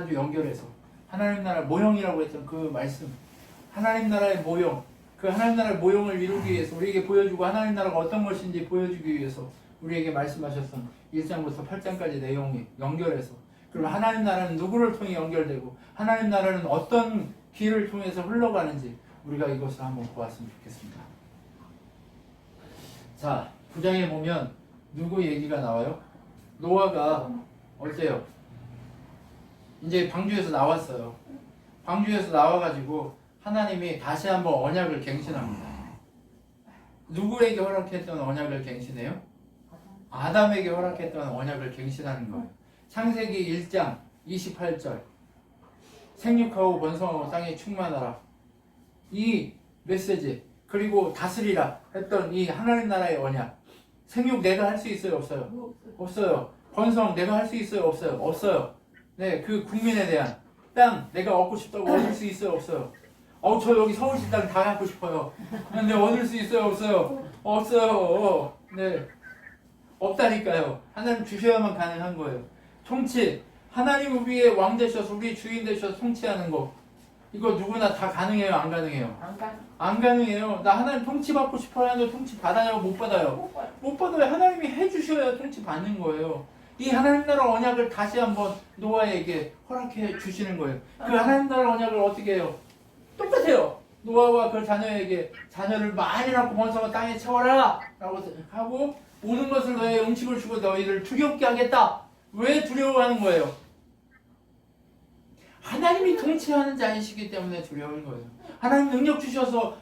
아주 연결해서 하나님 나라 모형이라고 했던 그 말씀, 하나님 나라의 모형, 그 하나님 나라의 모형을 이루기 위해서 우리에게 보여주고 하나님 나라가 어떤 것인지 보여주기 위해서 우리에게 말씀하셨던 1장부터 8장까지 내용이 연결해서, 그럼 하나님 나라는 누구를 통해 연결되고 하나님 나라는 어떤 길을 통해서 흘러가는지 우리가 이것을 한번 보았으면 좋겠습니다. 자, 9장에 보면 누구 얘기가 나와요? 노아가 어때요? 이제 방주에서 나왔어요. 방주에서 나와가지고 하나님이 다시 한번 언약을 갱신합니다. 누구에게 허락했던 언약을 갱신해요? 아담에게 허락했던 언약을 갱신하는 거예요. 창세기 1장 28절, 생육하고 번성하고 땅에 충만하라, 이 메시지, 그리고 다스리라 했던 이 하나님 나라의 언약. 생육 내가 할 수 있어요? 없어요? 없어요. 번성 내가 할 수 있어요? 없어요? 없어요. 네, 그 국민에 대한 땅 내가 얻고 싶다고 얻을 수 있어요? 없어요? 저 여기 서울시 땅 다 갖고 싶어요. 근데 얻을 수 있어요? 없어요? 없어요. 네, 없다니까요. 하나님 주셔야만 가능한 거예요. 통치, 하나님 위에 왕 되셔서 우리 주인 되셔서 통치하는 거, 이거 누구나 다 가능해요? 안 가능해요? 안 가능해요. 나 하나님 통치 받고 싶어요 하는데 통치 받아요? 못 받아요? 못 받아요. 하나님이 해주셔야 통치 받는 거예요. 이 하나님 나라 언약을 다시 한번 노아에게 허락해 주시는 거예요. 그 하나님 나라 언약을 어떻게 해요? 똑같아요. 노아와 그 자녀에게 자녀를 많이 낳고 번성한 땅에 채워라 라고 하고, 모든 것을 너의 음식을 주고 너희를 두렵게 하겠다. 왜 두려워하는 거예요? 하나님이 통치하는 자이시기 때문에 두려운 거예요. 하나님 능력 주셔서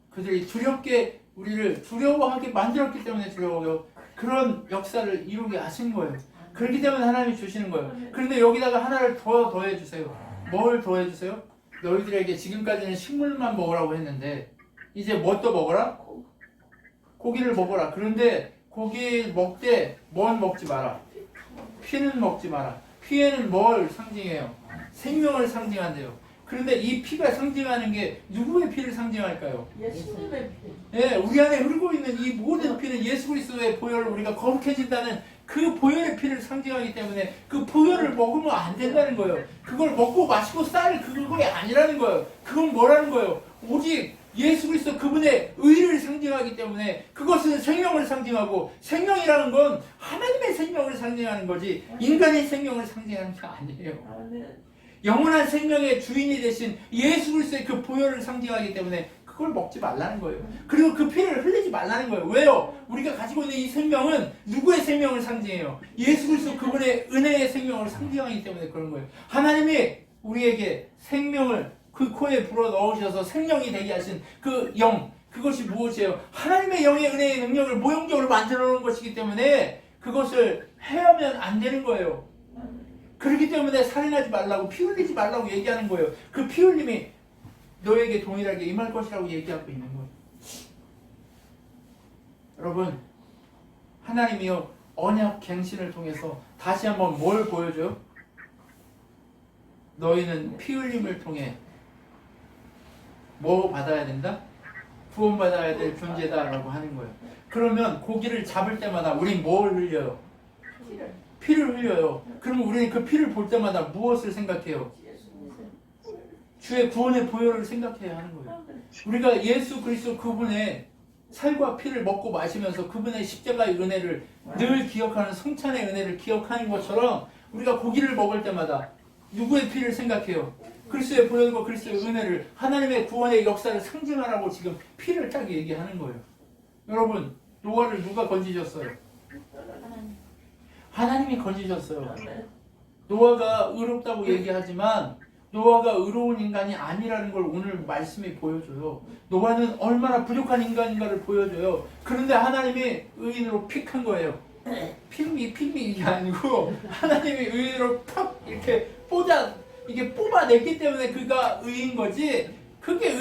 그들이 두렵게, 우리를 두려워하게 만들었기 때문에 두려워요. 그런 역사를 이루게 하신 거예요. 그렇기 때문에 하나님이 주시는 거예요. 그런데 여기다가 하나를 더해주세요. 뭘 더해주세요? 너희들에게 지금까지는 식물만 먹으라고 했는데 이제 뭐 또 먹어라? 고기를 먹어라. 그런데 고기 먹되 뭘 먹지 마라? 피는 먹지 마라. 피에는 뭘 상징해요? 생명을 상징한대요. 그런데 이 피가 상징하는 게 누구의 피를 상징할까요? 예수님의 피. 예, 우리 안에 흐르고 있는 이 모든 피는 예수 그리스도의 보혈을, 우리가 거룩해진다는 그 보혈의 피를 상징하기 때문에 그 보혈을 먹으면 안 된다는 거예요. 그걸 먹고 마시고 쌀 그거이 아니라는 거예요. 그건 뭐라는 거예요? 오직 예수 그리스도 그분의 의를 상징하기 때문에 그것은 생명을 상징하고, 생명이라는 건 하나님의 생명을 상징하는 거지 인간의 생명을 상징하는 게 아니에요. 영원한 생명의 주인이 되신 예수 그리스도의 그 보혈을 상징하기 때문에 그걸 먹지 말라는 거예요. 그리고 그 피를 흘리지 말라는 거예요. 왜요? 우리가 가지고 있는 이 생명은 누구의 생명을 상징해요? 예수 그리스도 그분의 은혜의 생명을 상징하기 때문에 그런 거예요. 하나님이 우리에게 생명을 그 코에 불어 넣으셔서 생명이 되게 하신 그 영, 그것이 무엇이에요? 하나님의 영의 은혜의 능력을 모형적으로 만들어 놓은 것이기 때문에 그것을 해하면 안 되는 거예요. 그렇기 때문에 살인하지 말라고, 피 흘리지 말라고 얘기하는 거예요. 그 피 흘림이 너에게 동일하게 임할 것이라고 얘기하고 있는 거예요. 여러분, 하나님이요 언약 갱신을 통해서 다시 한번 뭘 보여줘요? 너희는 피 흘림을 통해 뭐 받아야 된다? 구원받아야 될 존재다라고 하는 거예요. 그러면 고기를 잡을 때마다 우린 뭘 흘려요? 피를 흘려요. 그러면 우리는 그 피를 볼 때마다 무엇을 생각해요? 주의 구원의 보혈을 생각해야 하는 거예요. 우리가 예수 그리스도 그분의 살과 피를 먹고 마시면서 그분의 십자가의 은혜를 늘 기억하는, 성찬의 은혜를 기억하는 것처럼 우리가 고기를 먹을 때마다 누구의 피를 생각해요? 그리스도의 보혈과 그리스도의 은혜를, 하나님의 구원의 역사를 상징하라고 지금 피를 딱 얘기하는 거예요. 여러분, 노아를 누가 건지셨어요? 하나님이 건지셨어요. 노아가 의롭다고 얘기하지만 노아가 의로운 인간이 아니라는 걸 오늘 말씀이 보여줘요. 노아는 얼마나 부족한 인간인가를 보여줘요. 그런데 하나님이 의인으로 픽한 거예요. 픽미 이게 아니고 하나님이 의인으로 팍 이렇게 이게 뽑아냈기 때문에 그가 의인 거지, 그게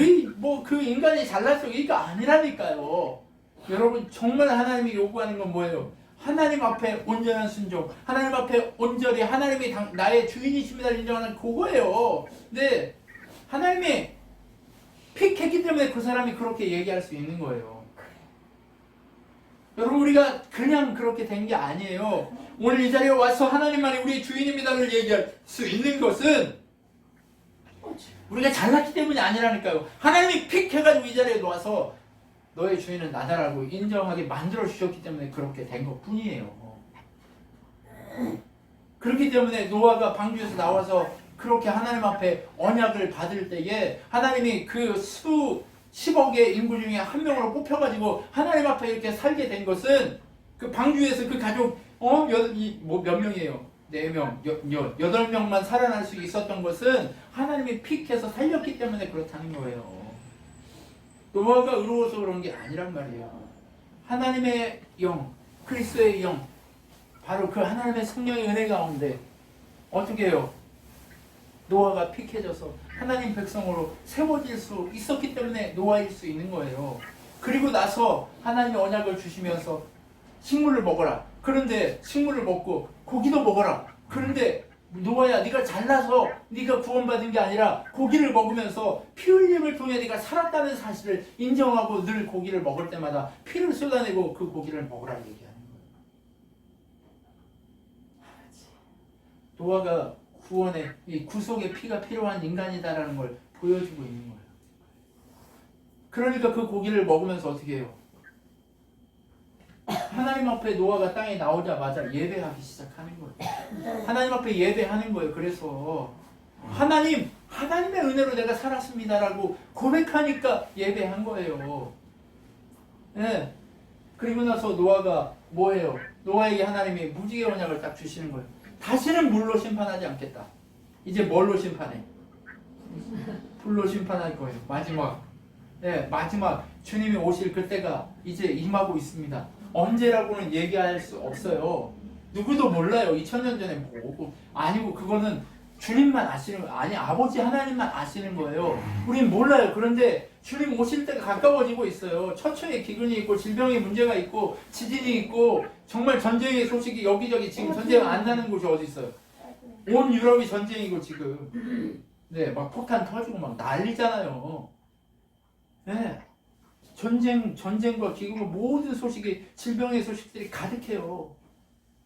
그 인간이 잘났어 이가 아니라니까요. 여러분, 정말 하나님이 요구하는 건 뭐예요? 하나님 앞에 온전한 순종, 하나님 앞에 온전히 하나님이 나의 주인이십니다 인정하는 그거예요. 근데 하나님이 픽했기 때문에 그 사람이 그렇게 얘기할 수 있는 거예요. 여러분 우리가 그냥 그렇게 된 게 아니에요. 오늘 이 자리에 와서 하나님만이 우리의 주인입니다를 얘기할 수 있는 것은 우리가 잘났기 때문이 아니라니까요. 하나님이 픽 해가지고 이 자리에 놓아서 너의 주인은 나다라고 인정하게 만들어 주셨기 때문에 그렇게 된 것 뿐이에요. 그렇기 때문에 노아가 방주에서 나와서 그렇게 하나님 앞에 언약을 받을 때에 하나님이 그 수십억의 인구 중에 한 명으로 뽑혀가지고 하나님 앞에 이렇게 살게 된 것은 그 방주에서 그 가족 몇 명이에요? 4명, 8명만 살아날 수 있었던 것은 하나님이 픽해서 살렸기 때문에 그렇다는 거예요. 노아가 의로워서 그런 게 아니란 말이에요. 하나님의 영, 그리스도의 영, 바로 그 하나님의 성령의 은혜 가운데 어떻게 해요? 노아가 픽해져서 하나님 백성으로 세워질 수 있었기 때문에 노아일 수 있는 거예요. 그리고 나서 하나님의 언약을 주시면서 식물을 먹어라. 그런데 식물을 먹고 고기도 먹어라. 그런데 노아야, 네가 잘나서 네가 구원받은 게 아니라 고기를 먹으면서 피 흘림을 통해 네가 살았다는 사실을 인정하고 늘 고기를 먹을 때마다 피를 쏟아내고 그 고기를 먹으라 얘기하는 거예요. 노아가 구원의, 이 구속의 피가 필요한 인간이다라는 걸 보여주고 있는 거예요. 그러니까 그 고기를 먹으면서 어떻게 해요? 하나님 앞에 노아가 땅에 나오자마자 예배하기 시작하는 거예요. 하나님 앞에 예배하는 거예요. 그래서 하나님의 은혜로 내가 살았습니다라고 고백하니까 예배한 거예요. 네. 그리고 나서 노아가 뭐예요? 노아에게 하나님이 무지개 언약을 딱 주시는 거예요. 다시는 물로 심판하지 않겠다. 이제 뭘로 심판해? 불로 심판할 거예요. 마지막. 네, 마지막 주님이 오실 그때가 이제 임하고 있습니다. 언제라고는 얘기할 수 없어요. 누구도 몰라요. 2000년 전에 뭐고 아니고 그거는 주님만 아시는 거예요. 아니 아버지 하나님만 아시는 거예요. 우린 몰라요. 그런데 주님 오실 때가 가까워지고 있어요. 처처에 기근이 있고 질병의 문제가 있고 지진이 있고 정말 전쟁의 소식이 여기저기 지금 전쟁 안 나는 곳이 어디 있어요? 온 유럽이 전쟁이고 지금 네, 막 폭탄 터지고 막 난리잖아요. 네. 전쟁과 기근과 모든 소식이 질병의 소식들이 가득해요.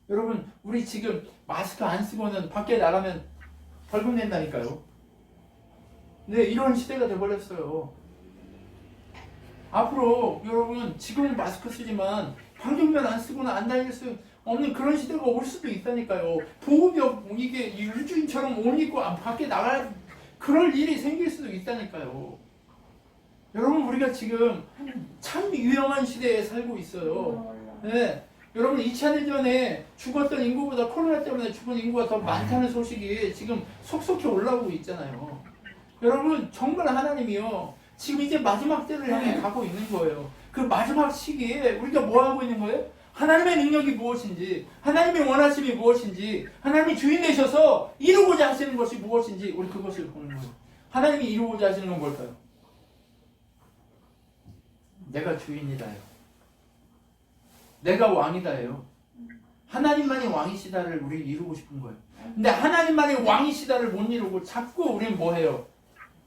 여러분 우리 지금 마스크 안 쓰고는 밖에 나가면 벌금 낸다니까요. 네, 이런 시대가 돼버렸어요. 앞으로 여러분 지금은 마스크 쓰지만 방독면 안 쓰고는 안 다닐 수 없는 그런 시대가 올 수도 있다니까요. 보급이 이게 유주인처럼 옷 입고 밖에 나갈 그럴 일이 생길 수도 있다니까요. 여러분 우리가 지금 참 위험한 시대에 살고 있어요. 네. 여러분 2차 대전에 죽었던 인구보다 코로나 때문에 죽은 인구가 더 많다는 소식이 지금 속속히 올라오고 있잖아요. 여러분 정말 하나님이요. 지금 이제 마지막 때를 향해 가고 있는 거예요. 그 마지막 시기에 우리가 뭐 하고 있는 거예요? 하나님의 능력이 무엇인지, 하나님의 원하심이 무엇인지, 하나님이 주인 되셔서 이루고자 하시는 것이 무엇인지 우리 그것을 보는 거예요. 하나님이 이루고자 하시는 건 뭘까요? 내가 주인이다요. 내가 왕이다예요. 하나님만이 왕이시다를 우리 이루고 싶은 거예요. 근데 하나님만이 왕이시다를 못 이루고 자꾸 우리는 뭐 해요?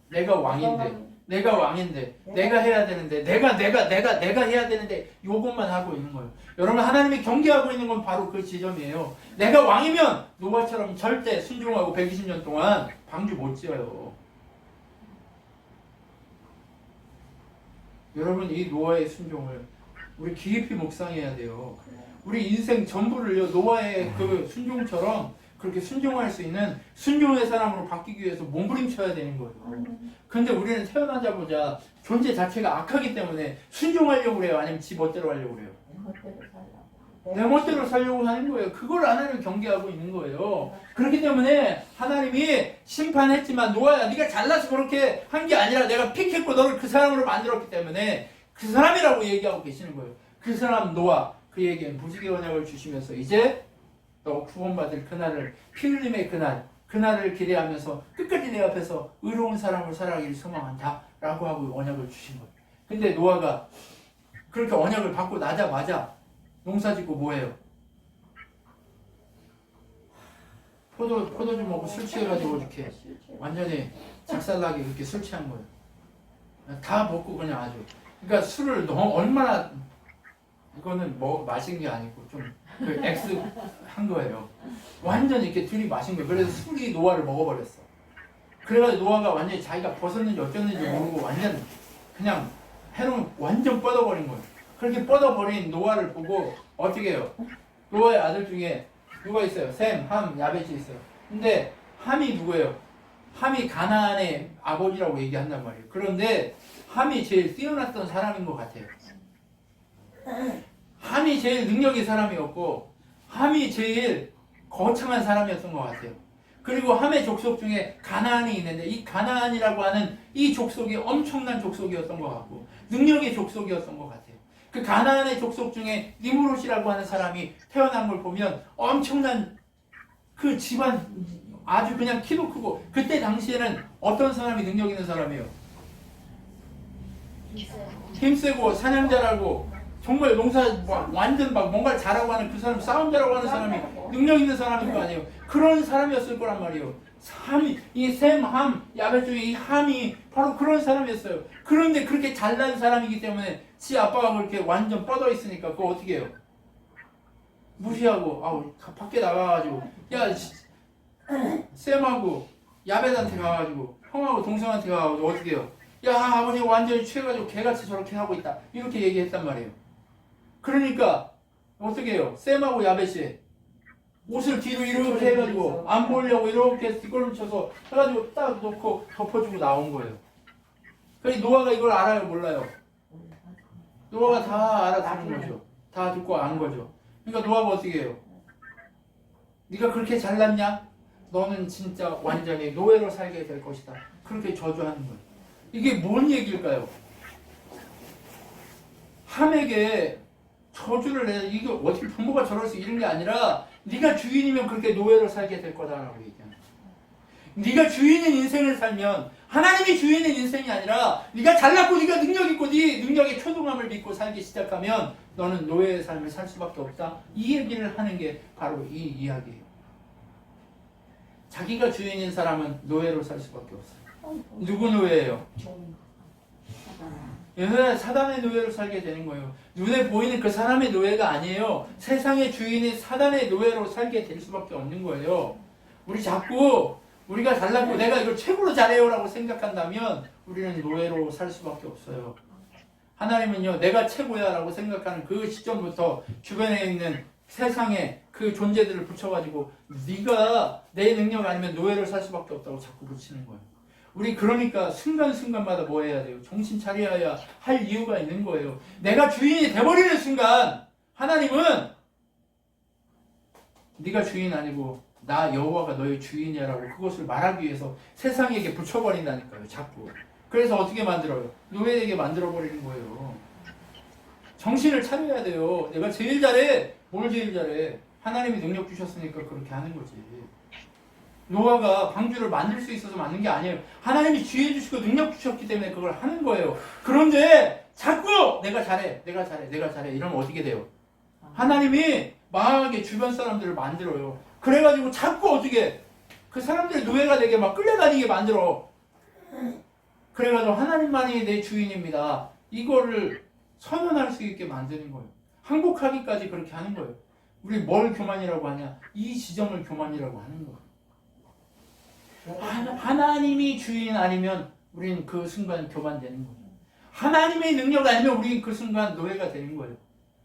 내가 왕인데, 내가 해야 되는데, 내가 해야 되는데 요것만 하고 있는 거예요. 여러분 하나님이 경계하고 있는 건 바로 그 지점이에요. 내가 왕이면 노아처럼 절대 순종하고 120년 동안 방주 못 지어요. 여러분 이 노아의 순종을 우리 깊이 묵상해야 돼요. 우리 인생 전부를요 노아의 그 순종처럼 그렇게 순종할 수 있는 순종의 사람으로 바뀌기 위해서 몸부림쳐야 되는 거예요. 그런데 우리는 태어나자마자 존재 자체가 악하기 때문에 순종하려고 그래요? 아니면 지 멋대로 하려고 그래요? 내 멋대로 살려고 하는 거예요. 그걸 하나님 경계하고 있는 거예요. 그렇기 때문에 하나님이 심판했지만 노아야 네가 잘나서 그렇게 한 게 아니라 내가 픽했고 너를 그 사람으로 만들었기 때문에 그 사람이라고 얘기하고 계시는 거예요. 그 사람 노아 그에게 무지개 언약을 주시면서 이제 너 구원받을 그날을 피 흘림의 그날을 기대하면서 끝까지 내 앞에서 의로운 사람을 살아가기를 소망한다 라고 하고 언약을 주신 거예요. 근데 노아가 그렇게 언약을 받고 나자마자 농사짓고 뭐해요? 포도주 먹고 술 취해가지고 이렇게 완전히 작살나게 그렇게 술 취한 거예요. 다 먹고 그냥 아주. 그러니까 술을 너무 얼마나 이거는 뭐 마신 게 아니고 좀 그 X 한 거예요. 완전 이렇게 둘이 마신 거예요. 그래서 술이 노아를 먹어버렸어. 그래가지고 노아가 완전히 자기가 벗었는지 어쩌는지 모르고 완전 그냥 해놓으면 완전 뻗어버린 거예요. 그렇게 뻗어버린 노아를 보고 어떻게 해요? 노아의 아들 중에 누가 있어요? 셈, 함, 야벳이 있어요. 근데 함이 누구예요? 함이 가나안의 아버지라고 얘기한단 말이에요. 그런데 함이 제일 뛰어났던 사람인 것 같아요. 함이 제일 능력이 사람이었고 함이 제일 거창한 사람이었던 것 같아요. 그리고 함의 족속 중에 가나안이 있는데 이 가나안이라고 하는 이 족속이 엄청난 족속이었던 것 같고 능력의 족속이었던 것 같아요. 그 가나안의 족속 중에 니므롯이라고 하는 사람이 태어난 걸 보면 엄청난 그 집안 아주 그냥 키도 크고 그때 당시에는 어떤 사람이 능력 있는 사람이에요? 힘세고 사냥 잘하고 정말 농사 완전 막 뭔가를 잘하고 하는 그 사람 싸움 잘하고 하는 사람이 능력 있는 사람인 거 아니에요. 그런 사람이었을 거란 말이에요. 함이 이 셈, 함, 야벳 중에 이 함이 바로 그런 사람이었어요. 그런데 그렇게 잘난 사람이기 때문에 지 아빠가 그렇게 완전 뻗어 있으니까 그거 어떻게 해요? 무시하고 아우 밖에 나가가지고 야 셈하고 야벳한테 가가지고 형하고 동생한테 가가지고 어떻게 해요? 야 아버지 완전히 취해가지고 개같이 저렇게 하고 있다 이렇게 얘기했단 말이에요. 그러니까 어떻게 해요? 셈하고 야벳이 옷을 뒤로 이렇게 해가지고 안 보려고 이렇게 뒷걸음 쳐서 해가지고 딱 놓고 덮어주고 나온 거예요. 그러니까 노아가 이걸 알아요? 몰라요? 노아가 다 알아듣는 거죠. 다 듣고 안 거죠. 그러니까 노아가 어떻게 해요? 네가 그렇게 잘났냐? 너는 진짜 완전히 노예로 살게 될 것이다. 그렇게 저주하는 거예요. 이게 뭔 얘기일까요? 함에게 저주를 내 이게 어떻게 부모가 저럴 수 있는 게 아니라 네가 주인이면 그렇게 노예로 살게 될 거다라고 얘기하는 거예요. 네가 주인인 인생을 살면 하나님이 주인인 인생이 아니라 네가 잘났고 네가 능력 있고 네 능력의 초동함을 믿고 살기 시작하면 너는 노예의 삶을 살 수밖에 없다. 이 얘기를 하는 게 바로 이 이야기예요. 자기가 주인인 사람은 노예로 살 수밖에 없어요. 누구 노예예요? 사단의 노예로 살게 되는 거예요. 눈에 보이는 그 사람의 노예가 아니에요. 세상의 주인이 사단의 노예로 살게 될 수밖에 없는 거예요. 우리 자꾸 우리가 잘났고 내가 이걸 최고로 잘해요라고 생각한다면 우리는 노예로 살 수밖에 없어요. 하나님은요, 내가 최고야 라고 생각하는 그 시점부터 주변에 있는 세상에 그 존재들을 붙여가지고 네가 내 능력 아니면 노예를 살 수밖에 없다고 자꾸 붙이는 거예요. 우리 그러니까 순간순간마다 뭐 해야 돼요? 정신 차려야 할 이유가 있는 거예요. 내가 주인이 돼버리는 순간 하나님은 네가 주인 아니고 나 여호와가 너의 주인이라고 그것을 말하기 위해서 세상에게 붙여버린다니까요. 자꾸. 그래서 어떻게 만들어요? 노예에게 만들어버리는 거예요. 정신을 차려야 돼요. 내가 제일 잘해. 뭘 제일 잘해? 하나님이 능력 주셨으니까 그렇게 하는 거지. 노아가 방주를 만들 수 있어서 만든 게 아니에요. 하나님이 지혜 주시고 능력 주셨기 때문에 그걸 하는 거예요. 그런데 자꾸 내가 잘해, 내가 잘해, 내가 잘해 이러면 어떻게 돼요? 하나님이 망하게 주변 사람들을 만들어요. 그래가지고 자꾸 어떻게 그 사람들이 노예가 되게 막 끌려다니게 만들어. 그래가지고 하나님만이 내 주인입니다. 이거를 선언할 수 있게 만드는 거예요. 항복하기까지 그렇게 하는 거예요. 우리 뭘 교만이라고 하냐? 이 지점을 교만이라고 하는 거예요. 하나님이 주인 아니면 우리는 그 순간 교만되는 거예요. 하나님의 능력 아니면 우리는 그 순간 노예가 되는 거예요.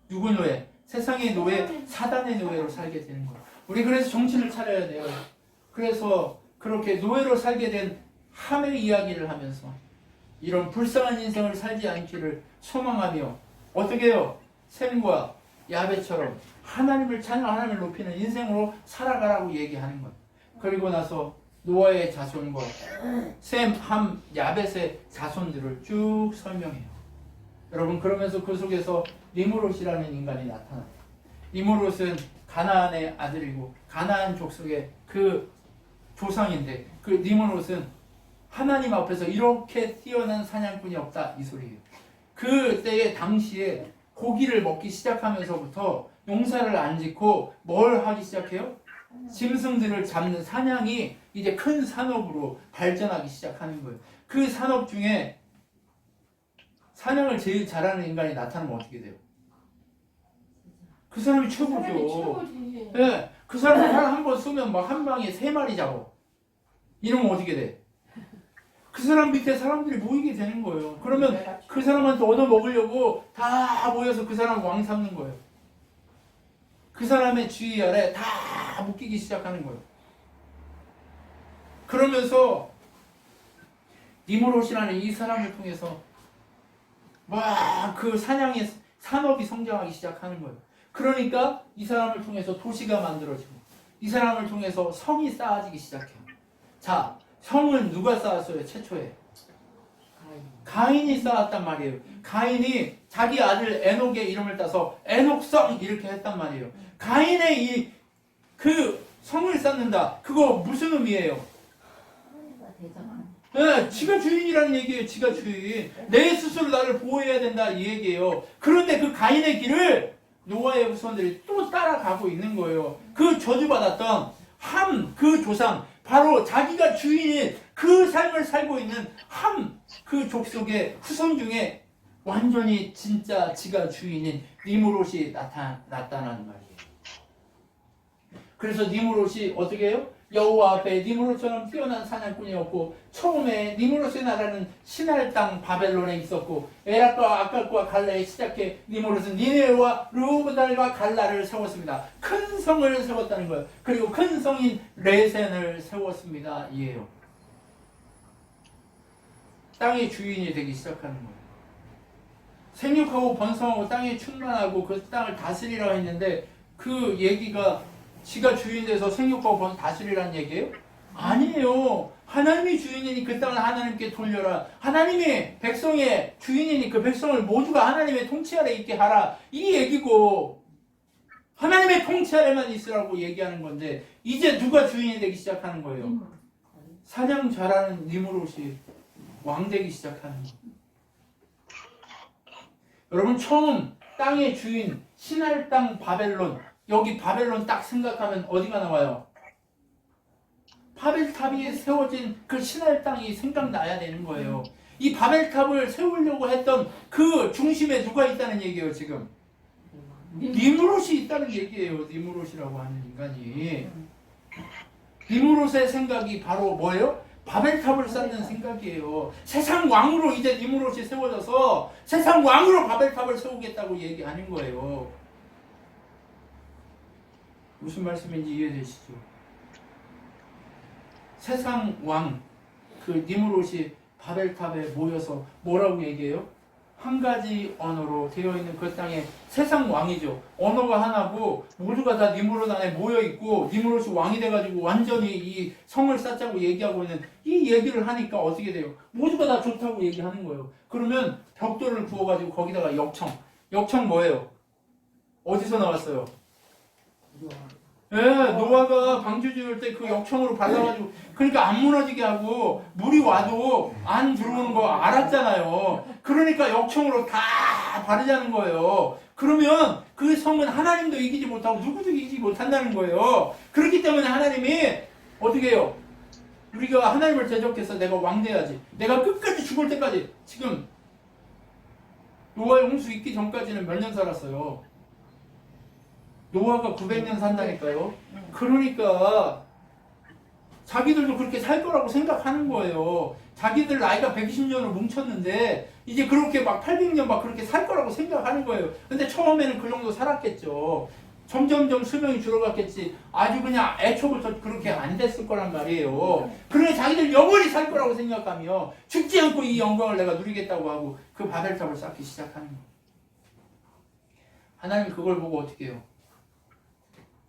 누구 노예? 세상의 노예, 사단의 노예로 살게 되는 거예요. 우리 그래서 정신을 차려야 돼요. 그래서 그렇게 노예로 살게 된 함의 이야기를 하면서 이런 불쌍한 인생을 살지 않기를 소망하며 어떻게 해요? 셈과 야벳처럼 하나님을 찬양, 하나님을 높이는 인생으로 살아가라고 얘기하는 거예요. 그리고 나서 노아의 자손과 셈, 함, 야벳의 자손들을 쭉 설명해요. 여러분 그러면서 그 속에서 니므롯이라는 인간이 나타나요. 니므롯은 가나안의 아들이고 가나안 족속의 그 조상인데 그 니므롯은 하나님 앞에서 이렇게 뛰어난 사냥꾼이 없다 이 소리예요. 그때의 당시에 고기를 먹기 시작하면서부터 농사를 안 짓고 뭘 하기 시작해요? 짐승들을 잡는 사냥이 이제 큰 산업으로 발전하기 시작하는 거예요. 그 산업 중에 사냥을 제일 잘하는 인간이 나타나면 어떻게 돼요? 그 사람이 사람이 최고죠. 최고지. 예, 그 사람이 한 번 쏘면 막 한 방에 3마리 잡아. 이러면 어떻게 돼? 그 사람 밑에 사람들이 모이게 되는 거예요. 그러면 그 사람한테 얻어먹으려고 다 모여서 그 사람 왕 삼는 거예요. 그 사람의 주의 아래 다 묶이기 시작하는 거예요. 그러면서 니무롯이라는 이 사람을 통해서 막 그 사냥의 산업이 성장하기 시작하는 거예요. 그러니까 이 사람을 통해서 도시가 만들어지고 이 사람을 통해서 성이 쌓아지기 시작해요. 자, 성은 누가 쌓았어요? 최초에 가인이 쌓았단 말이에요. 가인이 자기 아들 에녹의 이름을 따서 에녹성 이렇게 했단 말이에요. 가인의 이 그 성을 쌓는다. 그거 무슨 의미예요? 네, 지가 주인이라는 얘기예요. 지가 주인. 내 스스로 나를 보호해야 된다 이 얘기예요. 그런데 그 가인의 길을 노아의 후손들이 또 따라가고 있는 거예요. 그 저주받았던 함, 그 조상, 바로 자기가 주인인 그 삶을 살고 있는 함, 그 족속의 후손 중에 완전히 진짜 지가 주인인 니무롯이 나타나는 말이에요. 그래서 니무롯이 어떻게 해요? 여호와 앞에 니무롯처럼 뛰어난 사냥꾼이었고 처음에 니무롯의 나라는 시날 땅 바벨론에 있었고 에락과 아칼과 갈라에 시작해 니무롯은 니네웨와 르우브달과 갈라를 세웠습니다. 큰 성을 세웠다는 거예요. 그리고 큰 성인 레센을 세웠습니다. 이에요. 땅의 주인이 되기 시작하는 거예요. 생육하고 번성하고 땅에 충만하고 그 땅을 다스리라 했는데 그 얘기가 지가 주인 돼서 생육하고 다스리라는 얘기예요? 아니에요. 하나님이 주인이니 그 땅을 하나님께 돌려라. 하나님이 백성의 주인이니 그 백성을 모두가 하나님의 통치 아래 있게 하라. 이 얘기고 하나님의 통치 아래만 있으라고 얘기하는 건데 이제 누가 주인이 되기 시작하는 거예요? 사냥 잘하는 니무롯이 왕 되기 시작하는 거예요. 여러분 처음 땅의 주인 시날 땅 바벨론 여기 바벨론 딱 생각하면 어디가 나와요? 바벨탑이 세워진 그 시날 땅이 생각나야 되는 거예요. 이 바벨탑을 세우려고 했던 그 중심에 누가 있다는 얘기예요 지금? 니무롯이 있다는 얘기예요. 니무롯이라고 하는 인간이. 니무롯의 생각이 바로 뭐예요? 바벨탑을 쌓는 생각이에요. 세상 왕으로 이제 니무롯이 세워져서 세상 왕으로 바벨탑을 세우겠다고 얘기하는 거예요. 무슨 말씀인지 이해되시죠? 세상 왕, 그 니무롯이 바벨탑에 모여서 뭐라고 얘기해요? 한 가지 언어로 되어 있는 그 땅에 세상 왕이죠. 언어가 하나고 모두가 다 니무롯 안에 모여 있고 니무롯이 왕이 돼가지고 완전히 이 성을 쌓자고 얘기하고 있는 이 얘기를 하니까 어떻게 돼요? 모두가 다 좋다고 얘기하는 거예요. 그러면 벽돌을 구워가지고 거기다가 역청 뭐예요? 어디서 나왔어요? 예, 노아가 방주 지을 때 그 역청으로 발라가지고 그러니까 안 무너지게 하고 물이 와도 안 들어오는 거 알았잖아요. 그러니까 역청으로 다 바르자는 거예요. 그러면 그 성은 하나님도 이기지 못하고 누구도 이기지 못한다는 거예요. 그렇기 때문에 하나님이 어떻게 해요? 우리가 하나님을 대적해서 내가 왕 돼야지. 내가 끝까지 죽을 때까지 지금 노아의 홍수 있기 전까지는 몇 년 살았어요? 노아가 900년 산다니까요. 그러니까 자기들도 그렇게 살 거라고 생각하는 거예요. 자기들 나이가 120년을 뭉쳤는데 이제 그렇게 막 800년 막 그렇게 살 거라고 생각하는 거예요. 근데 처음에는 그 정도 살았겠죠. 점점점 수명이 줄어갔겠지. 아주 그냥 애초부터 그렇게 안 됐을 거란 말이에요. 그러니 자기들 영원히 살 거라고 생각하며 죽지 않고 이 영광을 내가 누리겠다고 하고 그 바벨탑을 쌓기 시작하는 거예요. 하나님 그걸 보고 어떻게 해요?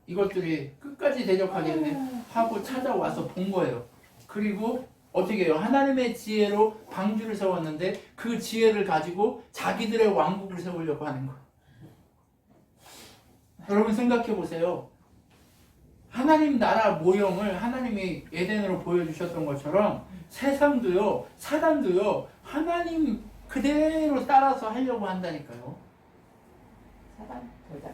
이것들이 끝까지 대적하겠네 하고 찾아와서 본 거예요. 그리고 어떻게 해요? 하나님의 지혜로 방주를 세웠는데 그 지혜를 가지고 자기들의 왕국을 세우려고 하는 거예요. 여러분 생각해 보세요. 하나님 나라 모형을 하나님이 에덴으로 보여주셨던 것처럼 세상도요, 사단도요, 하나님 그대로 따라서 하려고 한다니까요. 사단 돌다가.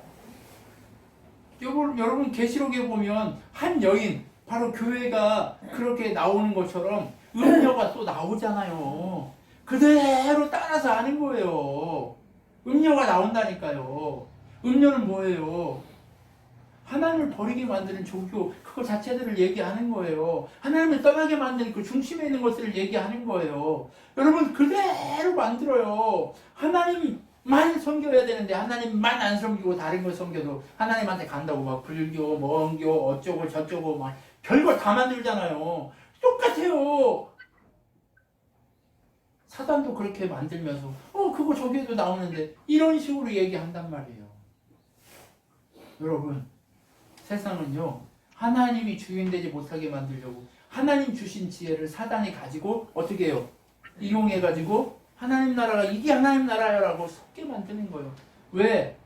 여러분 계시록에 보면 한 여인 바로 교회가 그렇게 나오는 것처럼 음녀가 또 나오잖아요. 그대로 따라서 하는 거예요. 음녀가 나온다니까요. 음료는 뭐예요? 하나님을 버리게 만드는 종교, 그거 자체들을 얘기하는 거예요. 하나님을 떠나게 만드는 그 중심에 있는 것들을 얘기하는 거예요. 여러분, 그대로 만들어요. 하나님만 섬겨야 되는데, 하나님만 안 섬기고 다른 걸 섬겨도 하나님한테 간다고 막 불교, 원교, 어쩌고 저쩌고 막 별걸 다 만들잖아요. 똑같아요. 사단도 그렇게 만들면서, 그거 저기에도 나오는데, 이런 식으로 얘기한단 말이에요. 여러분, 세상은요, 하나님이 주인되지 못하게 만들려고 하나님 주신 지혜를 사단이 가지고 어떻게 해요? 이용해가지고 하나님 나라가 이게 하나님 나라야라고 속게 만드는 거예요. 왜?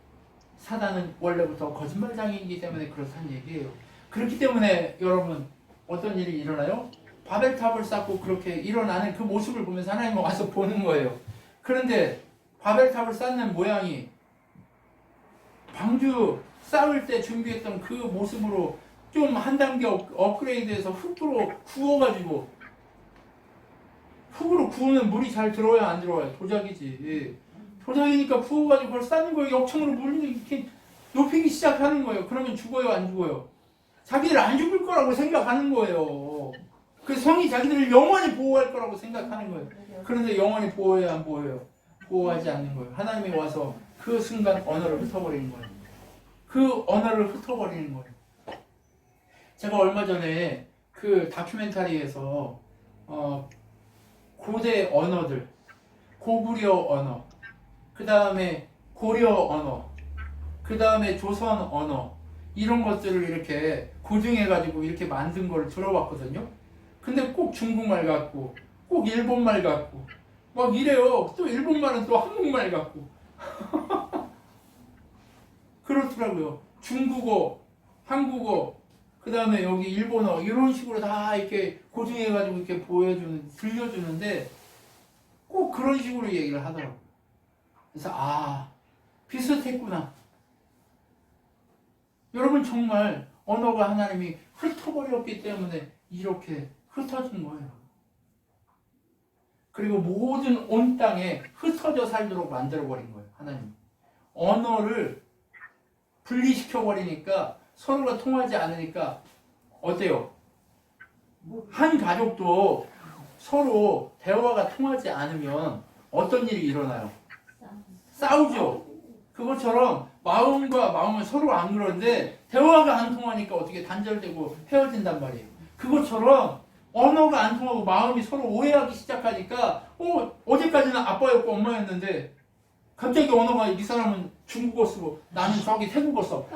사단은 원래부터 거짓말장애이기 때문에 그렇다는 얘기예요. 그렇기 때문에 여러분, 어떤 일이 일어나요? 바벨탑을 쌓고 그렇게 일어나는 그 모습을 보면서 하나님은 와서 보는 거예요. 그런데 바벨탑을 쌓는 모양이 방주 쌓을 때 준비했던 그 모습으로 좀 한 단계 업그레이드해서 흙으로 구워가지고, 흙으로 구우면 물이 잘 들어와요, 안 들어와요? 도자기지. 도자기니까 구워가지고 그걸 쌓는 거예요. 역청으로 물을 이렇게 높이기 시작하는 거예요. 그러면 죽어요, 안 죽어요? 자기들 안 죽을 거라고 생각하는 거예요. 그 성이 자기들을 영원히 보호할 거라고 생각하는 거예요. 그런데 영원히 보호해요, 안 보호해요? 보호하지 않는 거예요. 하나님이 와서 그 순간 언어를 흩어버리는 거예요. 그 언어를 흩어버리는 거예요. 제가 얼마 전에 그 다큐멘터리에서 고대 언어들, 고구려 언어, 그 다음에 고려 언어, 그 다음에 조선 언어, 이런 것들을 이렇게 고증해가지고 이렇게 만든 걸 들어봤거든요. 근데 꼭 중국말 같고, 꼭 일본말 같고, 막 이래요. 또 일본말은 또 한국말 같고. 그렇더라고요. 중국어, 한국어, 그 다음에 여기 일본어, 이런 식으로 다 이렇게 고증해가지고 이렇게 들려주는데 꼭 그런 식으로 얘기를 하더라고요. 그래서, 비슷했구나. 여러분, 정말 언어가 하나님이 흩어버렸기 때문에 이렇게 흩어진 거예요. 그리고 모든 온 땅에 흩어져 살도록 만들어버린 거예요, 하나님. 언어를 분리시켜버리니까 서로가 통하지 않으니까 어때요? 한 가족도 서로 대화가 통하지 않으면 어떤 일이 일어나요? 싸우죠. 그것처럼 마음과 마음은 서로 안 그러는데 대화가 안 통하니까 어떻게 단절되고 헤어진단 말이에요. 그것처럼 언어가 안 통하고 마음이 서로 오해하기 시작하니까 어제까지는 아빠였고 엄마였는데 갑자기 언어가 이 사람은 중국어 쓰고 나는 저기 태국어 써.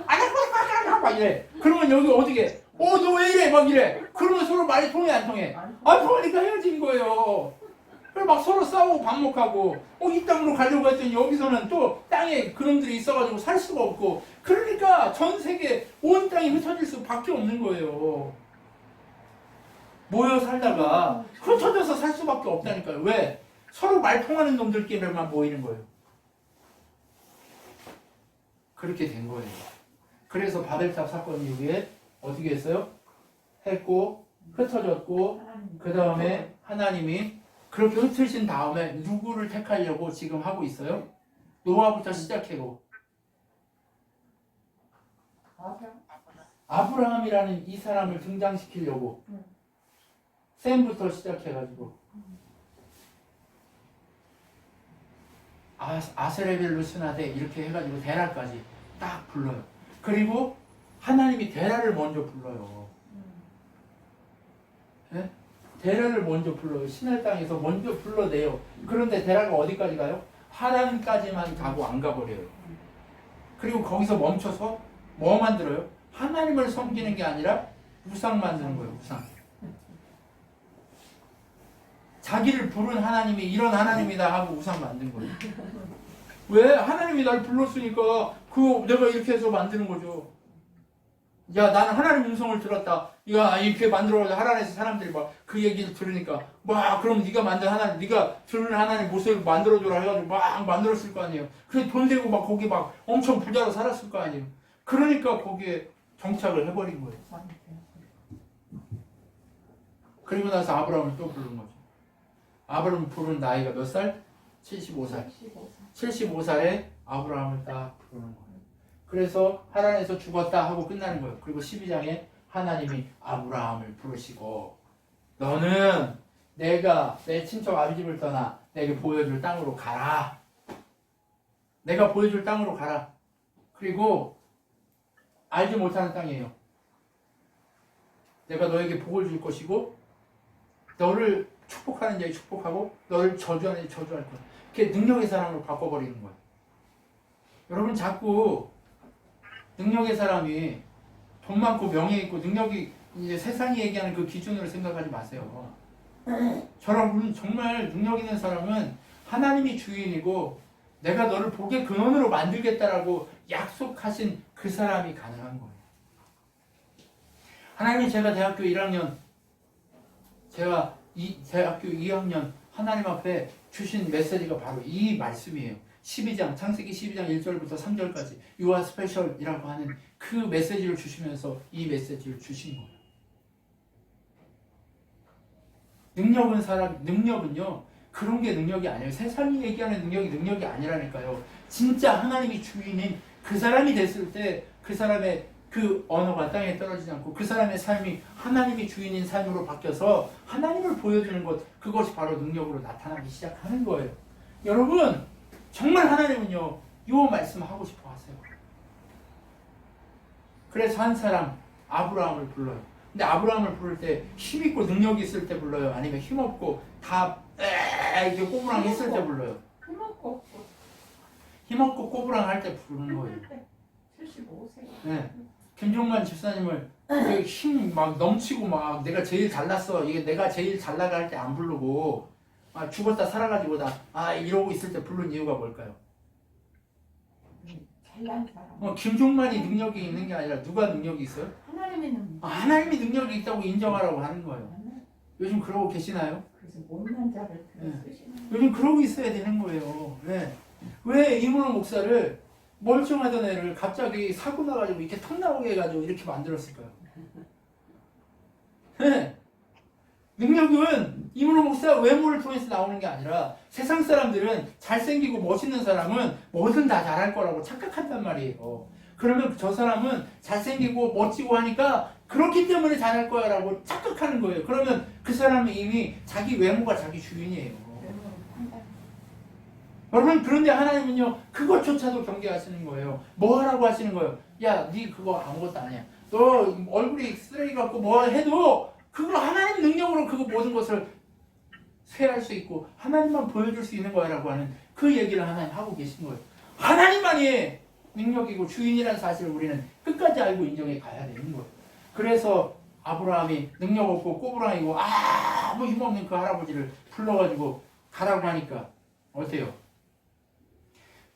막 이래. 그러면 여기 어떻게? 너 왜 이래? 막 이래. 그러면 서로 말이 통해 안 통해? 안 통하니까 헤어진 거예요. 그래서 막 서로 싸우고 반목하고 이 땅으로 가려고 했더니 여기서는 또 땅에 그놈들이 있어가지고 살 수가 없고 그러니까 전 세계 온 땅이 흩어질 수밖에 없는 거예요. 모여 살다가 흩어져서 살 수밖에 없다니까요. 왜? 서로 말 통하는 놈들끼리만 모이는 거예요. 그렇게 된 거예요. 그래서 바벨탑 사건 이후에 어떻게 했어요? 했고 흩어졌고 그 다음에 하나님이 그렇게 흩으신 다음에 누구를 택하려고 지금 하고 있어요? 노아부터 시작해고 아브라함이라는 이 사람을 등장시키려고 셈부터 시작해가지고 아스레벨 루스나데 이렇게 해가지고 데라까지 딱 불러요. 그리고 하나님이 데라를 먼저 불러요. 네? 데라를 먼저 불러요. 시내 땅에서 먼저 불러내요. 그런데 데라가 어디까지 가요? 하란까지만 가고 안 가버려요. 그리고 거기서 멈춰서 뭐 만들어요? 하나님을 섬기는 게 아니라 우상 만드는 거예요. 우상. 자기를 부른 하나님이 이런 하나님이다 하고 우상 만든 거예요. 왜? 하나님이 날 불렀으니까 내가 이렇게 해서 만드는 거죠. 야, 나는 하나님 음성을 들었다. 야, 이렇게 만들어서 하나님에서 사람들이 막 그 얘기를 들으니까 그럼 네가 만든 하나님, 네가 들은 하나님 모습을 만들어줘라 해가지고 막 만들었을 거 아니에요. 그래 돈 되고 막 거기 막 엄청 부자로 살았을 거 아니에요. 그러니까 거기에 정착을 해버린 거예요. 그리고 나서 아브라함을 또 부른 거죠. 아브라함을 부른 나이가 몇 살? 75살. 75살에 아브라함을 딱 부르는 거예요. 그래서 하란에서 죽었다 하고 끝나는 거예요. 그리고 12장에 하나님이 아브라함을 부르시고 너는 내가 내 친척 아비집을 떠나 내게 보여줄 땅으로 가라. 내가 보여줄 땅으로 가라. 그리고 알지 못하는 땅이에요. 내가 너에게 복을 줄 것이고 너를 축복하는 자에 축복하고 너를 저주하는 자에 저주할 거야. 그게 능력의 사람으로 바꿔버리는 거예요. 여러분 자꾸 능력의 사람이 돈 많고 명예 있고 능력이 이제 세상이 얘기하는 그 기준으로 생각하지 마세요. 저런 정말 능력 있는 사람은 하나님이 주인이고 내가 너를 복의 근원으로 만들겠다라고 약속하신 그 사람이 가능한 거예요. 하나님 제가 대학교 1학년 제가 대학교 2학년 하나님 앞에 주신 메시지가 바로 이 말씀이에요. 12장 창세기 12장 1절부터 3절까지 You are special이라고 하는 그 메시지를 주시면서 이 메시지를 주신 거예요. 능력은요 그런 게 능력이 아니에요. 세상이 얘기하는 능력이 아니라니까요. 진짜 하나님이 주인인 그 사람이 됐을 때 그 사람의 그 언어가 땅에 떨어지지 않고 그 사람의 삶이 하나님이 주인인 삶으로 바뀌어서 하나님을 보여주는 것, 그것이 바로 능력으로 나타나기 시작하는 거예요. 여러분 정말 하나님은요 이 말씀 하고 싶어 하세요. 그래서 한 사람 아브라함을 불러요. 근데 아브라함을 부를 때 힘있고 능력이 있을 때 불러요? 아니면 힘없고 다 이렇게 꼬부랑 있을 때 불러요? 힘없고 꼬부랑 할 때 부르는 거예요. 75세. 네. 김종만 집사님을 힘 막 넘치고 막 내가 제일 잘났어 이게 내가 제일 잘 나갈 때 안 부르고 죽었다 살아가지고 이러고 있을 때 부른 이유가 뭘까요? 잘난 사람. 김종만이 능력이 있는 게 아니라 누가 능력이 있어요? 하나님의 능력. 하나님이 능력이 있다고 인정하라고 하는 거예요. 요즘 그러고 계시나요? 그래서 못난 자를 쓰시는. 요즘 그러고 있어야 되는 거예요. 네. 왜 이문호 목사를 멀쩡하던 애를 갑자기 사고 나가지고 이렇게 턱 나오게 해가지고 이렇게 만들었을까요? 네. 능력은 이문호 목사 외모를 통해서 나오는 게 아니라 세상 사람들은 잘생기고 멋있는 사람은 뭐든 다 잘할 거라고 착각한단 말이에요. 그러면 저 사람은 잘생기고 멋지고 하니까 그렇기 때문에 잘할 거야 라고 착각하는 거예요. 그러면 그 사람은 이미 자기 외모가 자기 주인이에요. 여러분 그런데 하나님은요 그것조차도 경계하시는 거예요. 뭐 하라고 하시는 거예요? 야, 네 그거 아무것도 아니야. 너 얼굴이 쓰레기 같고 뭐 해도 그거 하나님 능력으로 그거 모든 것을 쇠할 수 있고 하나님만 보여줄 수 있는 거야 라고 하는 그 얘기를 하나님 하고 계신 거예요. 하나님만이 능력이고 주인이라는 사실을 우리는 끝까지 알고 인정해 가야 되는 거예요. 그래서 아브라함이 능력 없고 꼬부랑이고 아무 힘없는 그 할아버지를 불러가지고 가라고 하니까 어때요?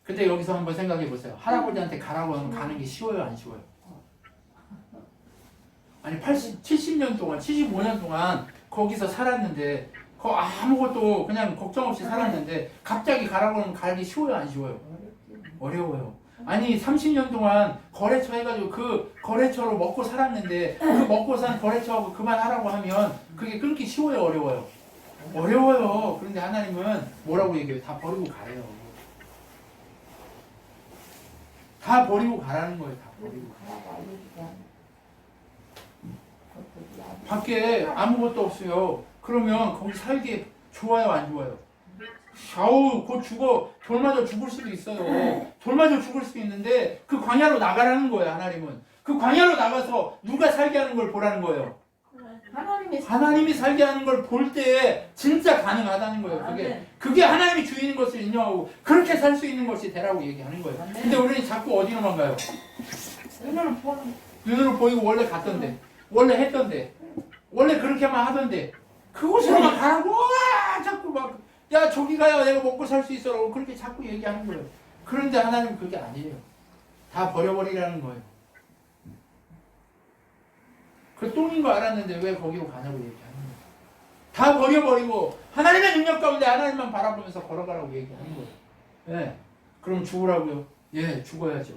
근데 여기서 한번 생각해 보세요. 할아버지한테 가라고 하면 가는 게 쉬워요, 안 쉬워요? 아니 70년 동안, 75년 동안 거기서 살았는데 아무것도 그냥 걱정 없이 살았는데 갑자기 가라고 하면 가기 쉬워요, 안 쉬워요? 어려워요. 아니 30년 동안 거래처 해가지고 그 거래처로 먹고 살았는데 그 먹고 산 거래처하고 그만하라고 하면 그게 끊기 쉬워요, 어려워요? 어려워요. 그런데 하나님은 뭐라고 얘기해요? 다 버리고 가래요. 다 버리고 가라는 거예요. 다 버리고 가라고. 밖에 아무것도 없어요. 그러면 거기 살기 좋아요, 안 좋아요? 곧 죽어. 돌 맞아 죽을 수도 있어요. 돌 맞아 죽을 수도 있는데 그 광야로 나가라는 거예요, 하나님은. 그 광야로 나가서 누가 살게 하는 걸 보라는 거예요. 하나님이 살게 하는 걸 볼 때 진짜 가능하다는 거예요. 그게 하나님이 주인인 것을 인정하고 그렇게 살 수 있는 것이 되라고 얘기하는 거예요. 근데 우리는 자꾸 어디로만 가요? 눈으로 보이고 원래 갔던데, 원래 했던데, 원래 그렇게만 하던데 그곳으로만 가라고 자꾸 막 야 저기 가야 내가 먹고 살 수 있어라고 그렇게 자꾸 얘기하는 거예요. 그런데 하나님은 그게 아니에요. 다 버려버리라는 거예요. 그 똥인 거 알았는데 왜 거기로 가냐고 얘기하는 거예요. 다 버려버리고 하나님의 능력 가운데 하나님만 바라보면서 걸어가라고 얘기하는 거예요. 네. 그럼 죽으라고요? 예, 죽어야죠.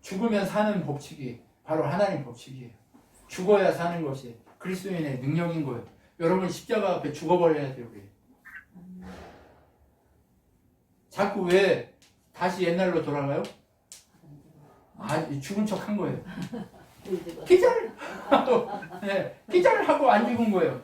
죽으면 사는 법칙이 바로 하나님 법칙이에요. 죽어야 사는 것이 그리스도인의 능력인 거예요. 여러분 십자가 앞에 죽어버려야 돼요. 우리. 자꾸 왜 다시 옛날로 돌아가요? 죽은 척 한 거예요. 기절하고, 네, 기절하고 안 죽은 거예요.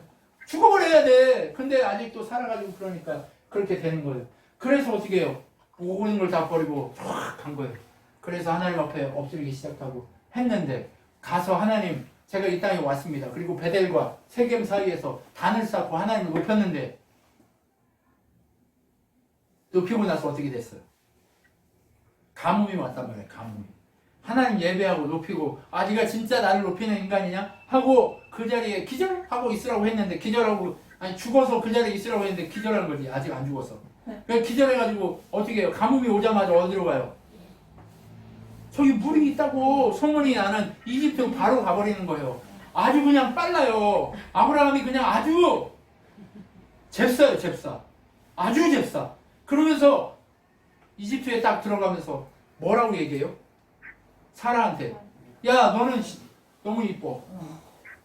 죽어버려야 돼. 근데 아직도 살아가지고 그러니까 그렇게 되는 거예요. 그래서 어떻게 해요? 모든 걸 다 버리고 확 간 거예요. 그래서 하나님 앞에 엎드리기 시작하고 했는데 가서 하나님 제가 이 땅에 왔습니다. 그리고 베델과 세겜 사이에서 단을 쌓고 하나님을 높였는데 높이고 나서 어떻게 됐어요? 가뭄이 왔단 말이에요. 가뭄이. 하나님 예배하고 높이고 네가 진짜 나를 높이는 인간이냐? 하고 그 자리에 기절하고 있으라고 했는데 기절하고 죽어서 그 자리에 있으라고 했는데 기절한 거지. 아직 안 죽어서. 그래서 기절해가지고 어떻게 해요? 가뭄이 오자마자 어디로 가요? 저기 물이 있다고 소문이 나는 이집트로 바로 가버리는 거예요. 아주 그냥 빨라요. 아브라함이 그냥 아주 잽싸요. 잽싸. 아주 잽싸. 그러면서 이집트에 딱 들어가면서 뭐라고 얘기해요? 사라한테 야 너는 너무 이뻐.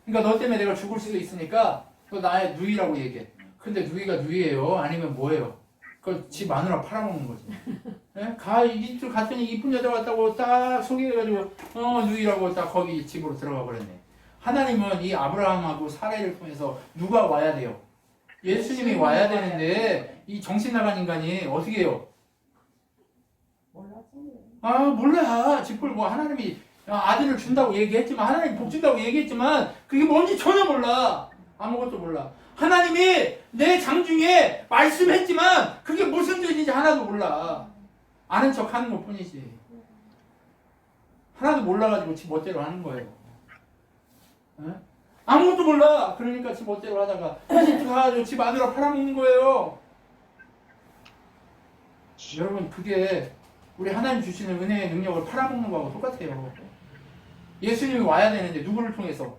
그러니까 너 때문에 내가 죽을 수도 있으니까 너 나의 누이라고 얘기해. 근데 누이가 누이예요? 아니면 뭐예요? 그걸 지 마누라 팔아먹는 거지. 네? 이집트 갔더니 이쁜 여자 같다고 딱 소개해가지고 누이라고 딱 거기 집으로 들어가 버렸네. 하나님은 이 아브라함하고 사라를 통해서 누가 와야 돼요? 예수님이 와야 되는데 이 정신 나간 인간이 어떻게 해요? 몰라. 짓불 뭐 하나님이 아들을 준다고 얘기했지만 하나님 복 준다고 얘기했지만 그게 뭔지 전혀 몰라. 아무것도 몰라. 하나님이 내 장중에 말씀했지만 그게 무슨 뜻인지 하나도 몰라. 아는 척 하는 것 뿐이지. 하나도 몰라가지고 지 멋대로 하는 거예요. 에? 아무것도 몰라. 그러니까 지 멋대로 하다가 이집트 가가지고 지 마누라 팔아먹는 거예요. 여러분 그게 우리 하나님 주시는 은혜의 능력을 팔아먹는 거하고 똑같아요. 예수님이 와야 되는데 누구를 통해서?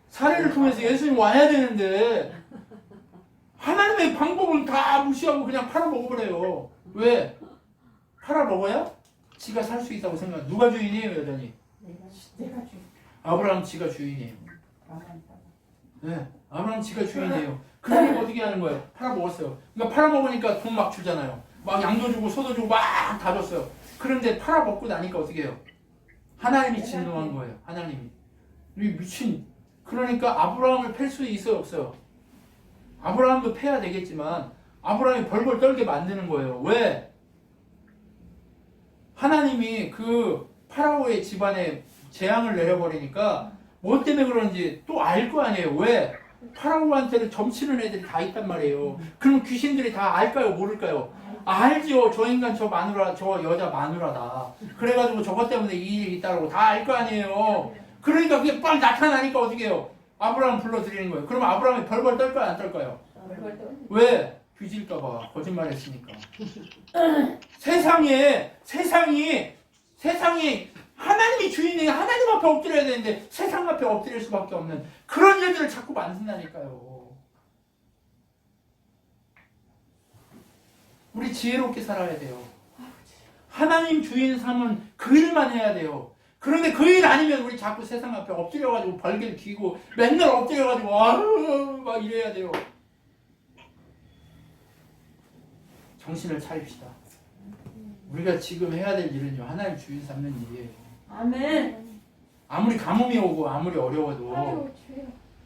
사례를 통해서 예수님이 와야 되는데 하나님의 방법은 다 무시하고 그냥 팔아먹어버려요. 왜? 팔아먹어야 지가 살 수 있다고 생각해. 누가 주인이에요 여전히? 내가 주인. 아브라함 지가 주인이에요. 네, 아브라함 지가 주인이에요. 그러니까 어떻게 하는 거예요? 팔아먹었어요. 그러니까 팔아먹으니까 돈 막 주잖아요. 막 양도 주고 소도 주고 막 다 줬어요. 그런데 팔아먹고 나니까 어떻게 해요? 하나님이 진노한 거예요. 하나님이. 이 미친. 그러니까 아브라함을 팰 수 있어요 없어요? 아브라함도 패야 되겠지만 아브라함이 벌벌 떨게 만드는 거예요. 왜? 하나님이 그 파라오의 집안에 재앙을 내려버리니까 뭐 때문에 그런지 또 알 거 아니에요. 왜? 파라오한테는 점치는 애들이 다 있단 말이에요. 그럼 귀신들이 다 알까요? 모를까요? 알죠. 저 인간 저 마누라 저 여자 마누라다. 그래가지고 저것 때문에 이 일이 있다고 다 알 거 아니에요. 그러니까 그게 빡 나타나니까 어떻게 해요? 아브라함 불러들이는 거예요. 그럼 아브라함이 벌벌 떨까요? 안 떨까요? 왜? 뒤질까봐 거짓말했으니까. 세상이 하나님이 주인이에요. 하나님 앞에 엎드려야 되는데 세상 앞에 엎드릴 수밖에 없는 그런 일들을 자꾸 만든다니까요. 우리 지혜롭게 살아야 돼요. 하나님 주인 삼은 그 일만 해야 돼요. 그런데 그 일 아니면 우리 자꾸 세상 앞에 엎드려가지고 벌개를 쥐고 맨날 엎드려가지고 막 이래야 돼요. 정신을 차립시다. 우리가 지금 해야 될 일은요. 하나님 주인 삼는 일이에요. 아멘. 아무리 가뭄이 오고 아무리 어려워도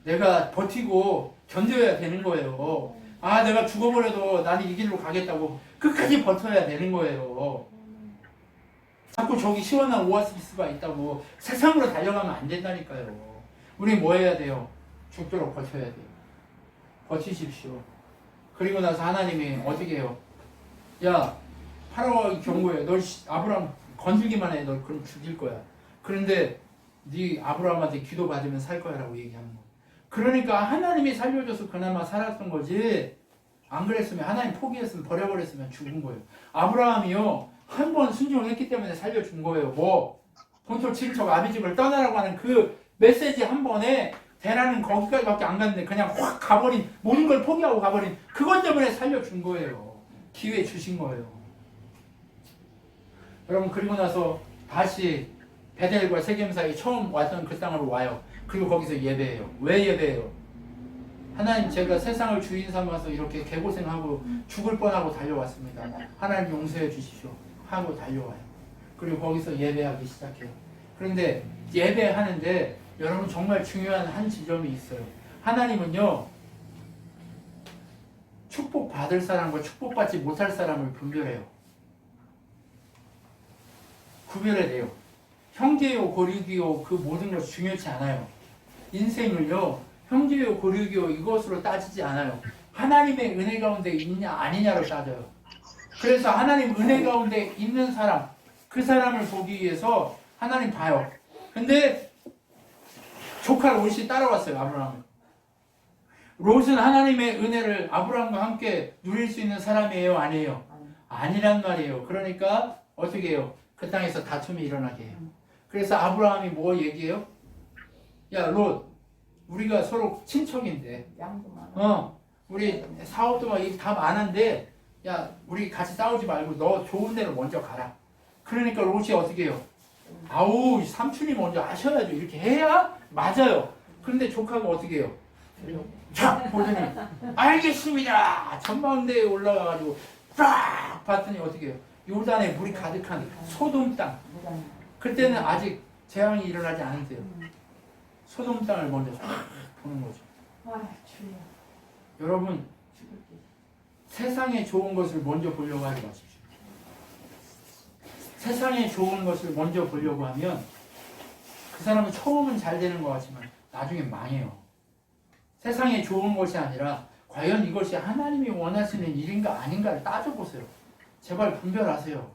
내가 버티고 견뎌야 되는 거예요. 내가 죽어버려도 나는 이 길로 가겠다고 끝까지 버텨야 되는 거예요. 자꾸 저기 시원한 오아시스가 있다고 세상으로 달려가면 안 된다니까요. 우리 뭐 해야 돼요? 죽도록 버텨야 돼요. 버티십시오. 그리고 나서 하나님이 어떻게 해요? 야, 파라오가 경고해. 너 아브라함 건들기만 해. 너 그럼 죽일 거야. 그런데 네 아브라함한테 기도 받으면 살 거야 라고 얘기하는 거. 그러니까 하나님이 살려줘서 그나마 살았던 거지. 안 그랬으면 하나님 포기했으면 버려버렸으면 죽은 거예요. 아브라함이요. 한 번 순종했기 때문에 살려준 거예요. 뭐? 본토 친척 아비집을 떠나라고 하는 그 메시지 한 번에 대라는 거기까지밖에 안 갔는데 그냥 확 가버린 모든 걸 포기하고 가버린 그것 때문에 살려준 거예요. 기회 주신 거예요. 여러분 그리고 나서 다시 베델과 세겜 사이 처음 왔던 그 땅으로 와요. 그리고 거기서 예배해요. 왜 예배해요? 하나님 제가 세상을 주인 삼아서 이렇게 개고생하고 죽을 뻔하고 달려왔습니다. 하나님 용서해 주십시오. 하고 달려와요. 그리고 거기서 예배하기 시작해요. 그런데 예배하는데 여러분 정말 중요한 한 지점이 있어요. 하나님은요, 축복받을 사람과 축복받지 못할 사람을 분별해요. 구별해야 돼요. 형제요 고륙이요 그 모든 것이 중요치 않아요. 인생을요 형제요 고륙이요 이것으로 따지지 않아요. 하나님의 은혜 가운데 있냐 아니냐로 따져요. 그래서 하나님 은혜 가운데 있는 사람, 그 사람을 보기 위해서 하나님 봐요. 근데 조카 롯이 따라왔어요. 아브라함을. 롯은 하나님의 은혜를 아브라함과 함께 누릴 수 있는 사람이에요? 아니에요? 아니란 말이에요. 그러니까 어떻게 해요? 그 땅에서 다툼이 일어나게 해요. 그래서 아브라함이 뭐 얘기해요? 야, 롯, 우리가 서로 친척인데, 양도 많아. 우리 사업도 막 다 많은데, 야, 우리 같이 싸우지 말고 너 좋은 데로 먼저 가라. 그러니까 롯이 어떻게 해요? 아우, 삼촌이 먼저 하셔야죠. 이렇게 해야 맞아요. 그런데 조카가 어떻게 해요? 자, 보더니 알겠습니다. 전망대에 올라가가지고 쫙 봤더니 어떻게 해요? 요단에 물이 가득한 소돔 땅. 그때는 아직 재앙이 일어나지 않은데요. 소돔 땅을 먼저 보는 거죠. 아, 주여. 여러분, 세상에 좋은 것을 먼저 보려고 하지 마십시오. 세상에 좋은 것을 먼저 보려고 하면 그 사람은 처음은 잘 되는 것 같지만 나중에 망해요. 세상에 좋은 것이 아니라 과연 이것이 하나님이 원하시는 일인가 아닌가를 따져보세요. 제발 분별하세요.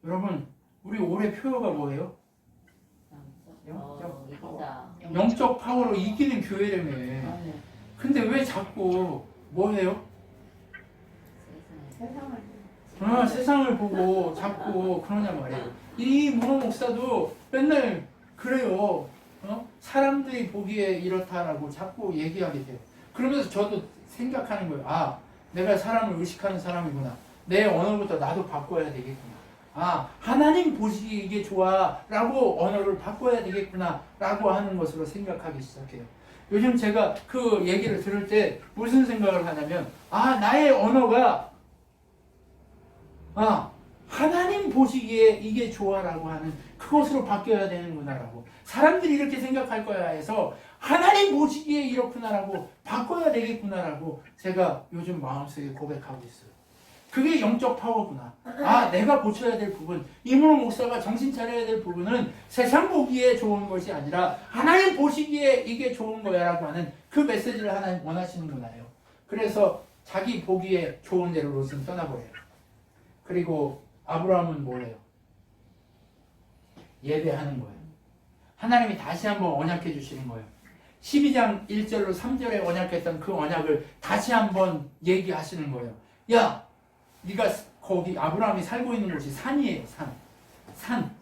여러분, 우리 올해 표어가 뭐예요? 영적 파워로 이기는 교회라며. 근데 왜 자꾸 뭐 해요? 세상을 보고 자꾸 그러냐 말이에요. 이 문호 목사도 맨날 그래요. 사람들이 보기에 이렇다라고 자꾸 얘기하게 돼요. 그러면서 저도 생각하는 거예요. 아, 내가 사람을 의식하는 사람이구나. 내 언어부터 나도 바꿔야 되겠구나. 아, 하나님 보시기에 이게 좋아 라고 언어를 바꿔야 되겠구나 라고 하는 것으로 생각하기 시작해요. 요즘 제가 그 얘기를 들을 때 무슨 생각을 하냐면, 아, 나의 언어가 하나님 보시기에 이게 좋아라고 하는 그것으로 바뀌어야 되는구나라고, 사람들이 이렇게 생각할 거야 해서 하나님 보시기에 이렇구나라고 바꿔야 되겠구나라고 제가 요즘 마음속에 고백하고 있어요. 그게 영적 파워구나. 아, 내가 고쳐야 될 부분, 이문호 목사가 정신 차려야 될 부분은 세상 보기에 좋은 것이 아니라 하나님 보시기에 이게 좋은 거야 라고 하는 그 메시지를 하나님 원하시는구나요. 그래서 자기 보기에 좋은 대로 롯은 떠나버려요. 그리고 아브라함은 뭐예요? 예배하는 거예요. 하나님이 다시 한번 언약해 주시는 거예요. 12장 1절로 3절에 언약했던 그 언약을 다시 한번 얘기하시는 거예요. 야, 네가 거기 아브라함이 살고 있는 곳이 산이에요. 산.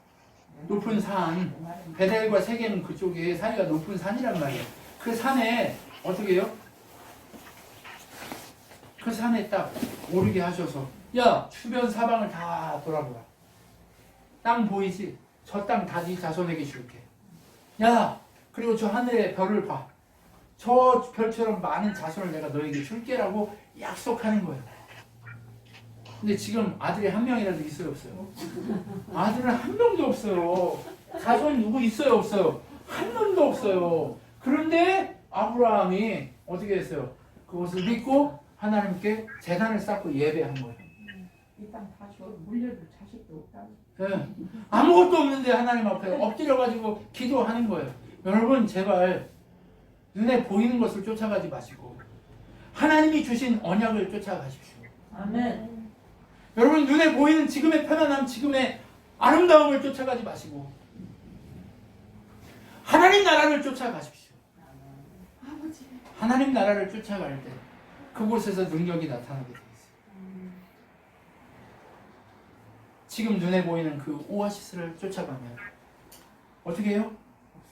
높은 산. 베델과 세겜 그쪽에 사이가 높은 산이란 말이에요. 그 산에 어떻게 해요? 그 산에 딱 오르게 하셔서, 야, 주변 사방을 다 돌아보라. 땅 보이지? 저 땅 다 네 자손에게 줄게. 야, 그리고 저 하늘의 별을 봐. 저 별처럼 많은 자손을 내가 너에게 줄게라고 약속하는 거예요. 근데 지금 아들이 한 명이라도 있어요, 없어요? 아들은 한 명도 없어요. 자손 누구 있어요, 없어요? 한 명도 없어요. 그런데 아브라함이 어떻게 했어요? 그것을 믿고 하나님께 제단을 쌓고 예배한 거예요. 일단 다 줘. 물려줄 자식도 없다. 네. 아무것도 없는데 하나님 앞에 엎드려가지고 기도하는 거예요. 여러분, 제발 눈에 보이는 것을 쫓아가지 마시고 하나님이 주신 언약을 쫓아가십시오. 아멘. 여러분, 눈에 보이는 지금의 편안함, 지금의 아름다움을 쫓아가지 마시고 하나님 나라를 쫓아가십시오. 아버지. 하나님 나라를 쫓아갈 때 그곳에서 능력이 나타나게 되어 있어요. 지금 눈에 보이는 그 오아시스를 쫓아가면 어떻게 해요?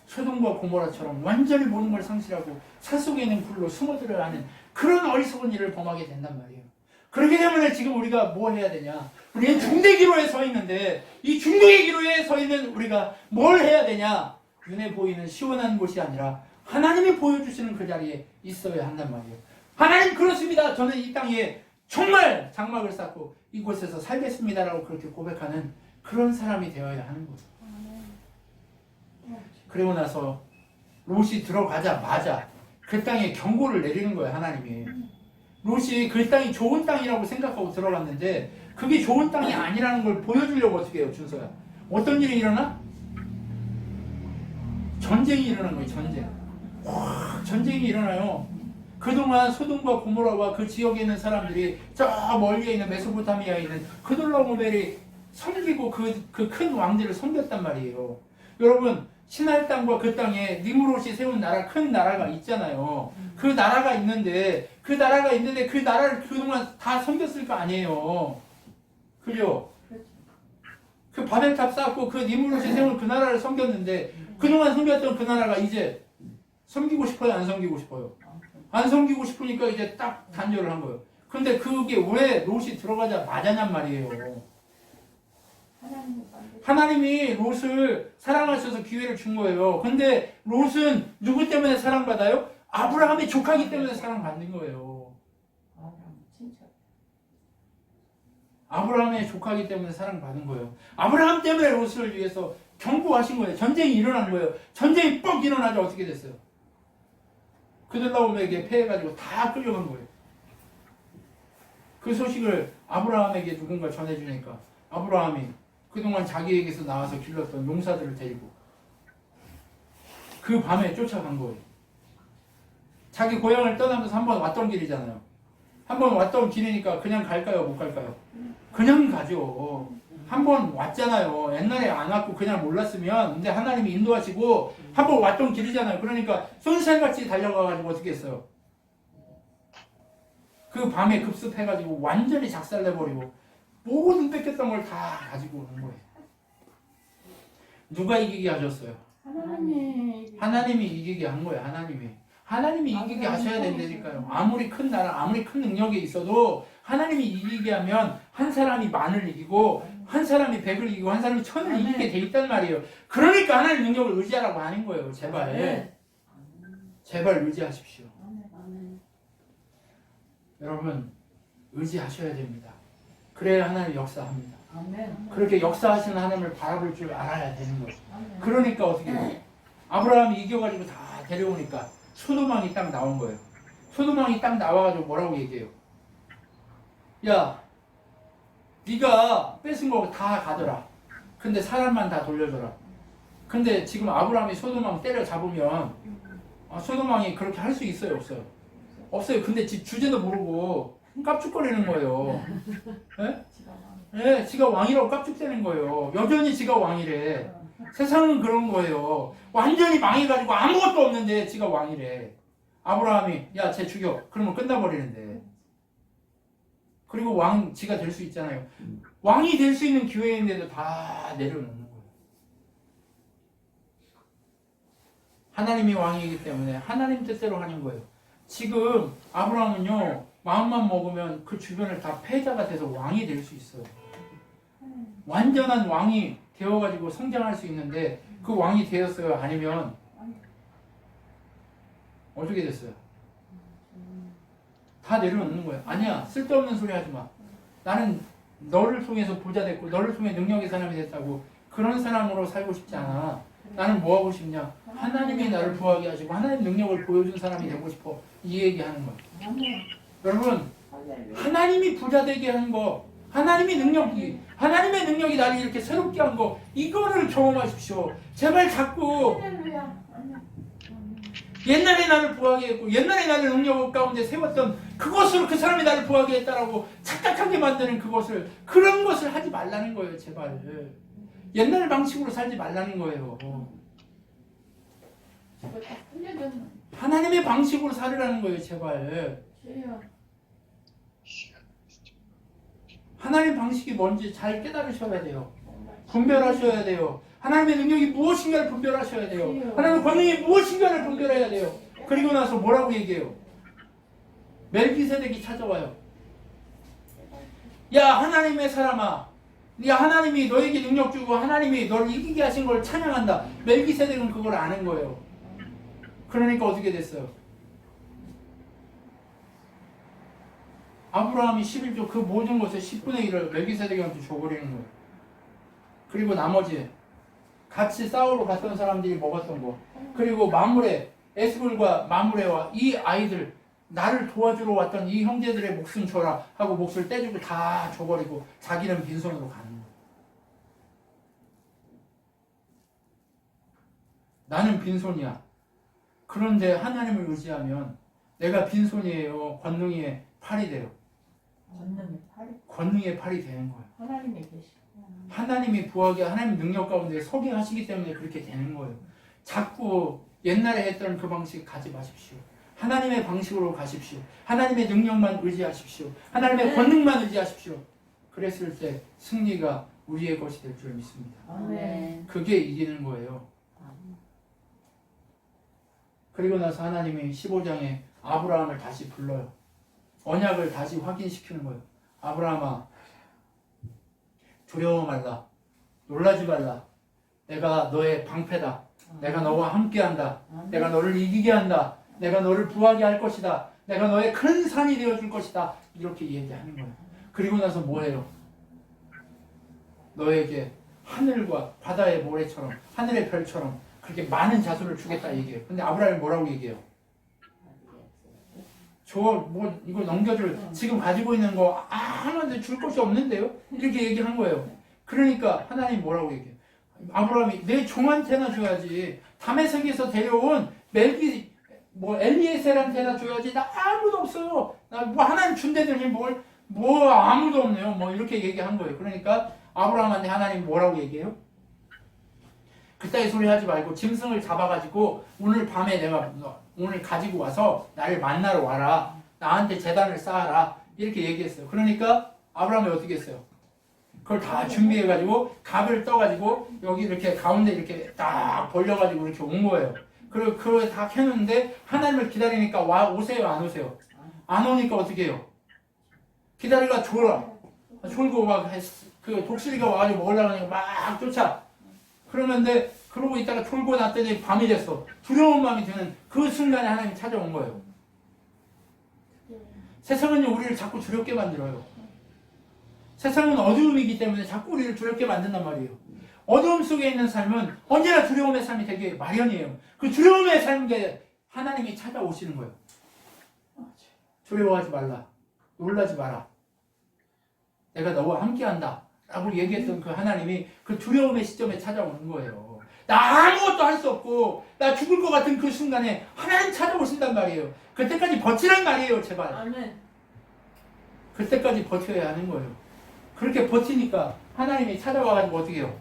소돔과 고모라처럼 완전히 모든 걸 상실하고 산속에 있는 불로 숨어들어야 하는 그런 어리석은 일을 범하게 된단 말이에요. 그렇기 때문에 지금 우리가 뭐 해야 되냐? 우리는 중대 기로에 서 있는데 이 중대 기로에 서 있는 우리가 뭘 해야 되냐? 눈에 보이는 시원한 곳이 아니라 하나님이 보여주시는 그 자리에 있어야 한단 말이에요. 하나님, 그렇습니다. 저는 이 땅에 정말 장막을 쌓고 이곳에서 살겠습니다라고 그렇게 고백하는 그런 사람이 되어야 하는 거죠. 그리고 나서 롯이 들어가자마자 그 땅에 경고를 내리는 거예요. 하나님이. 롯이 그 땅이 좋은 땅이라고 생각하고 들어갔는데 그게 좋은 땅이 아니라는 걸 보여주려고 어떻게 해요, 준서야? 어떤 일이 일어나? 전쟁이 일어난 거예요. 전쟁이 일어나요. 그동안 소돔과 고모라와 그 지역에 있는 사람들이 저 멀리에 있는 메소포타미아에 있는 그돌라오멜이 섬기고 그 큰 왕들을 섬겼단 말이에요. 여러분, 신할 땅과 그 땅에 니무롯이 세운 나라, 큰 나라가 있잖아요. 그 나라가 있는데 그 나라를 그동안 다 섬겼을 거 아니에요. 그죠? 그 바벨탑 쌓고 그 니무롯이 세운 그 나라를 섬겼는데 그동안 섬겼던 그 나라가 이제 섬기고 싶어요? 안 섬기고 싶어요? 안 섬기고 싶으니까 이제 딱 단절을 한 거예요. 근데 그게 왜 롯이 들어가자마자냔 말이에요. 하나님이 롯을 사랑하셔서 기회를 준 거예요. 근데 롯은 누구 때문에 사랑받아요? 아브라함의 조카기 때문에 사랑받는 거예요. 아브라함의 조카기 때문에 사랑받은 거예요. 아브라함 때문에 롯을 위해서 경고하신 거예요. 전쟁이 일어난 거예요. 전쟁이 뻑 일어나자 어떻게 됐어요? 그들라오멜에게 패해가지고 다 끌려간 거예요. 그 소식을 아브라함에게 누군가 전해주니까 아브라함이 그동안 자기에게서 나와서 길렀던 용사들을 데리고 그 밤에 쫓아간 거예요. 자기 고향을 떠나면서 한 번 왔던 길이잖아요. 한 번 왔던 길이니까 그냥 갈까요? 못 갈까요? 그냥 가죠. 한 번 왔잖아요. 옛날에 안 왔고 그냥 몰랐으면 근데 하나님이 인도하시고 한 번 왔던 길이잖아요. 그러니까 손살같이 달려가가지고 어떻게 했어요? 그 밤에 급습해가지고 완전히 작살내버리고 모든 뺏겼던 걸 다 가지고 오는 거예요. 누가 이기게 하셨어요? 하나님이 이기게 한 거예요. 하나님이 이기게 하셔야 된다니까요. 아무리 큰 나라, 아무리 큰 능력이 있어도 하나님이 이기게 하면 한 사람이 만을 이기고 한 사람이 100을 이기고 한 사람이 1000을 이기게 돼 있단 말이에요. 그러니까 하나님 능력을 의지하라고 하는 거예요. 제발 의지하십시오. 여러분 의지하셔야 됩니다. 그래야 하나님 역사합니다. 그렇게 역사하시는 하나님을 바라볼 줄 알아야 되는 거예요. 그러니까 어떻게 해요? 아브라함이 이겨가지고 다 데려오니까 소돔왕이 딱 나온 거예요. 소돔왕이 딱 나와가지고 뭐라고 얘기해요? 야, 네가 뺏은 거 다 가져라. 근데 사람만 다 돌려줘라. 근데 지금 아브라함이 소돔왕 때려잡으면 소돔왕이 그렇게 할 수 있어요? 없어요? 없어요. 근데 주제도 모르고 깝죽거리는 거예요. 네? 네, 지가 왕이라고 깝죽대는 거예요. 여전히 지가 왕이래. 세상은 그런 거예요. 완전히 망해가지고 아무것도 없는데 지가 왕이래. 아브라함이 야, 쟤 죽여. 그러면 끝나버리는데. 그리고 지가 될 수 있잖아요. 왕이 될 수 있는 기회인데도 다 내려놓는 거예요. 하나님이 왕이기 때문에 하나님 뜻대로 하는 거예요. 지금 아브라함은요, 마음만 먹으면 그 주변을 다 패자가 돼서 왕이 될 수 있어요. 완전한 왕이 되어가지고 성장할 수 있는데 그 왕이 되었어요? 아니면 어떻게 됐어요? 다 내려놓는 거예요. 아니야, 쓸데없는 소리 하지 마. 나는 너를 통해서 부자 됐고 너를 통해 능력의 사람이 됐다고 그런 사람으로 살고 싶지 않아. 나는 뭐 하고 싶냐? 하나님이 나를 부하게 하시고 하나님 능력을 보여준 사람이 되고 싶어. 이 얘기하는 거예요. 여러분, 하나님이 부자 되게 하는 거, 하나님의 능력이 나를 이렇게 새롭게 한 거, 이거를 경험하십시오. 제발 자꾸 옛날에 나를 부하게 했고 옛날에 나를 능력 가운데 세웠던 그것으로 그 사람이 나를 부하게 했다라고 착각하게 만드는 그런 것을 하지 말라는 거예요. 제발 옛날 방식으로 살지 말라는 거예요. 하나님의 방식으로 살으라는 거예요. 제발 하나님의 방식이 뭔지 잘 깨달으셔야 돼요. 분별하셔야 돼요. 하나님의 능력이 무엇인가를 분별하셔야 돼요. 하나님의 권능이 무엇인가를 분별해야 돼요. 그리고 나서 뭐라고 얘기해요? 멜기세덱이 찾아와요. 야, 하나님의 사람아, 야, 하나님이 너에게 능력 주고 하나님이 너를 이기게 하신 걸 찬양한다. 멜기세덱은 그걸 아는 거예요. 그러니까 어떻게 됐어요? 아브라함이 11조 그 모든 것의 10분의 1을 멜기세덱한테 줘버리는 거예요. 그리고 나머지 같이 싸우러 갔던 사람들이 먹었던 거. 그리고 마므레, 에스골과 마므레와 이 아이들 나를 도와주러 왔던 이 형제들의 목숨 줘라 하고 몫을 떼주고 다 줘버리고 자기는 빈손으로 가는 거예요. 나는 빈손이야. 그런데 하나님을 의지하면 내가 빈손이에요. 권능의 팔이 돼요. 걷는 팔이 권능의 팔이 되는 거예요. 하나님이 계시고 하나님이 부하게 하나님 능력 가운데 서게 하시기 때문에 그렇게 되는 거예요. 자꾸 옛날에 했던 그 방식 가지 마십시오. 하나님의 방식으로 가십시오. 하나님의 능력만 의지하십시오. 하나님의 권능만 의지하십시오. 그랬을 때 승리가 우리의 것이 될 줄 믿습니다. 아멘. 그게 이기는 거예요. 그리고 나서 하나님이 15장에 아브라함을 다시 불러요. 언약을 다시 확인시키는 거예요. 아브라함아, 두려워 말라. 놀라지 말라. 내가 너의 방패다. 내가 너와 함께한다. 내가 너를 이기게 한다. 내가 너를 부하게 할 것이다. 내가 너의 큰 산이 되어줄 것이다. 이렇게 얘기하는 거예요. 그리고 나서 뭐예요? 너에게 하늘과 바다의 모래처럼 하늘의 별처럼 그렇게 많은 자손을 주겠다 얘기해요. 근데 아브라함이 뭐라고 얘기해요? 뭐 이거 넘겨줄 지금 가지고 있는 거 아무한테 줄 것이 없는데요? 이렇게 얘기한 거예요. 그러니까 하나님 뭐라고 얘기해요? 아브라함이 내 종한테나 줘야지. 다메섹에서 데려온 엘리에셀한테나 줘야지. 나 아무도 없어요. 나 뭐 하나님 준대더니 뭐 아무도 없네요. 뭐 이렇게 얘기한 거예요. 그러니까 아브라함한테 하나님 뭐라고 얘기해요? 그따위 소리 하지 말고 짐승을 잡아가지고 오늘 밤에 내가 오늘 가지고 와서 나를 만나러 와라. 나한테 제단을 쌓아라. 이렇게 얘기했어요. 그러니까 아브라함이 어떻게 했어요? 그걸 다 준비해가지고 각을 떠가지고 여기 이렇게 가운데 이렇게 딱 벌려가지고 이렇게 온 거예요. 그리고 그걸 다 켜는데 하나님을 기다리니까 오세요 안 오세요? 안 오니까 어떻게 해요? 기다리가 졸고 막 그 독수리가 와가지고 먹으려고 하니까 막 쫓아. 그러는데 그러고 있다가 졸고 났더니 밤이 됐어. 두려운 마음이 드는 그 순간에 하나님이 찾아온 거예요. 세상은 우리를 자꾸 두렵게 만들어요. 세상은 어두움이기 때문에 자꾸 우리를 두렵게 만든단 말이에요. 어두움 속에 있는 삶은 언제나 두려움의 삶이 되게 마련이에요. 그 두려움의 삶에 하나님이 찾아오시는 거예요. 두려워하지 말라. 놀라지 마라. 내가 너와 함께한다. 라고 얘기했던 그 하나님이 그 두려움의 시점에 찾아오는 거예요. 나 아무것도 할 수 없고 나 죽을 것 같은 그 순간에 하나님 찾아오신단 말이에요. 그때까지 버티란 말이에요. 제발. 아멘. 그때까지 버텨야 하는 거예요. 그렇게 버티니까 하나님이 찾아와가지고 어떻게 해요?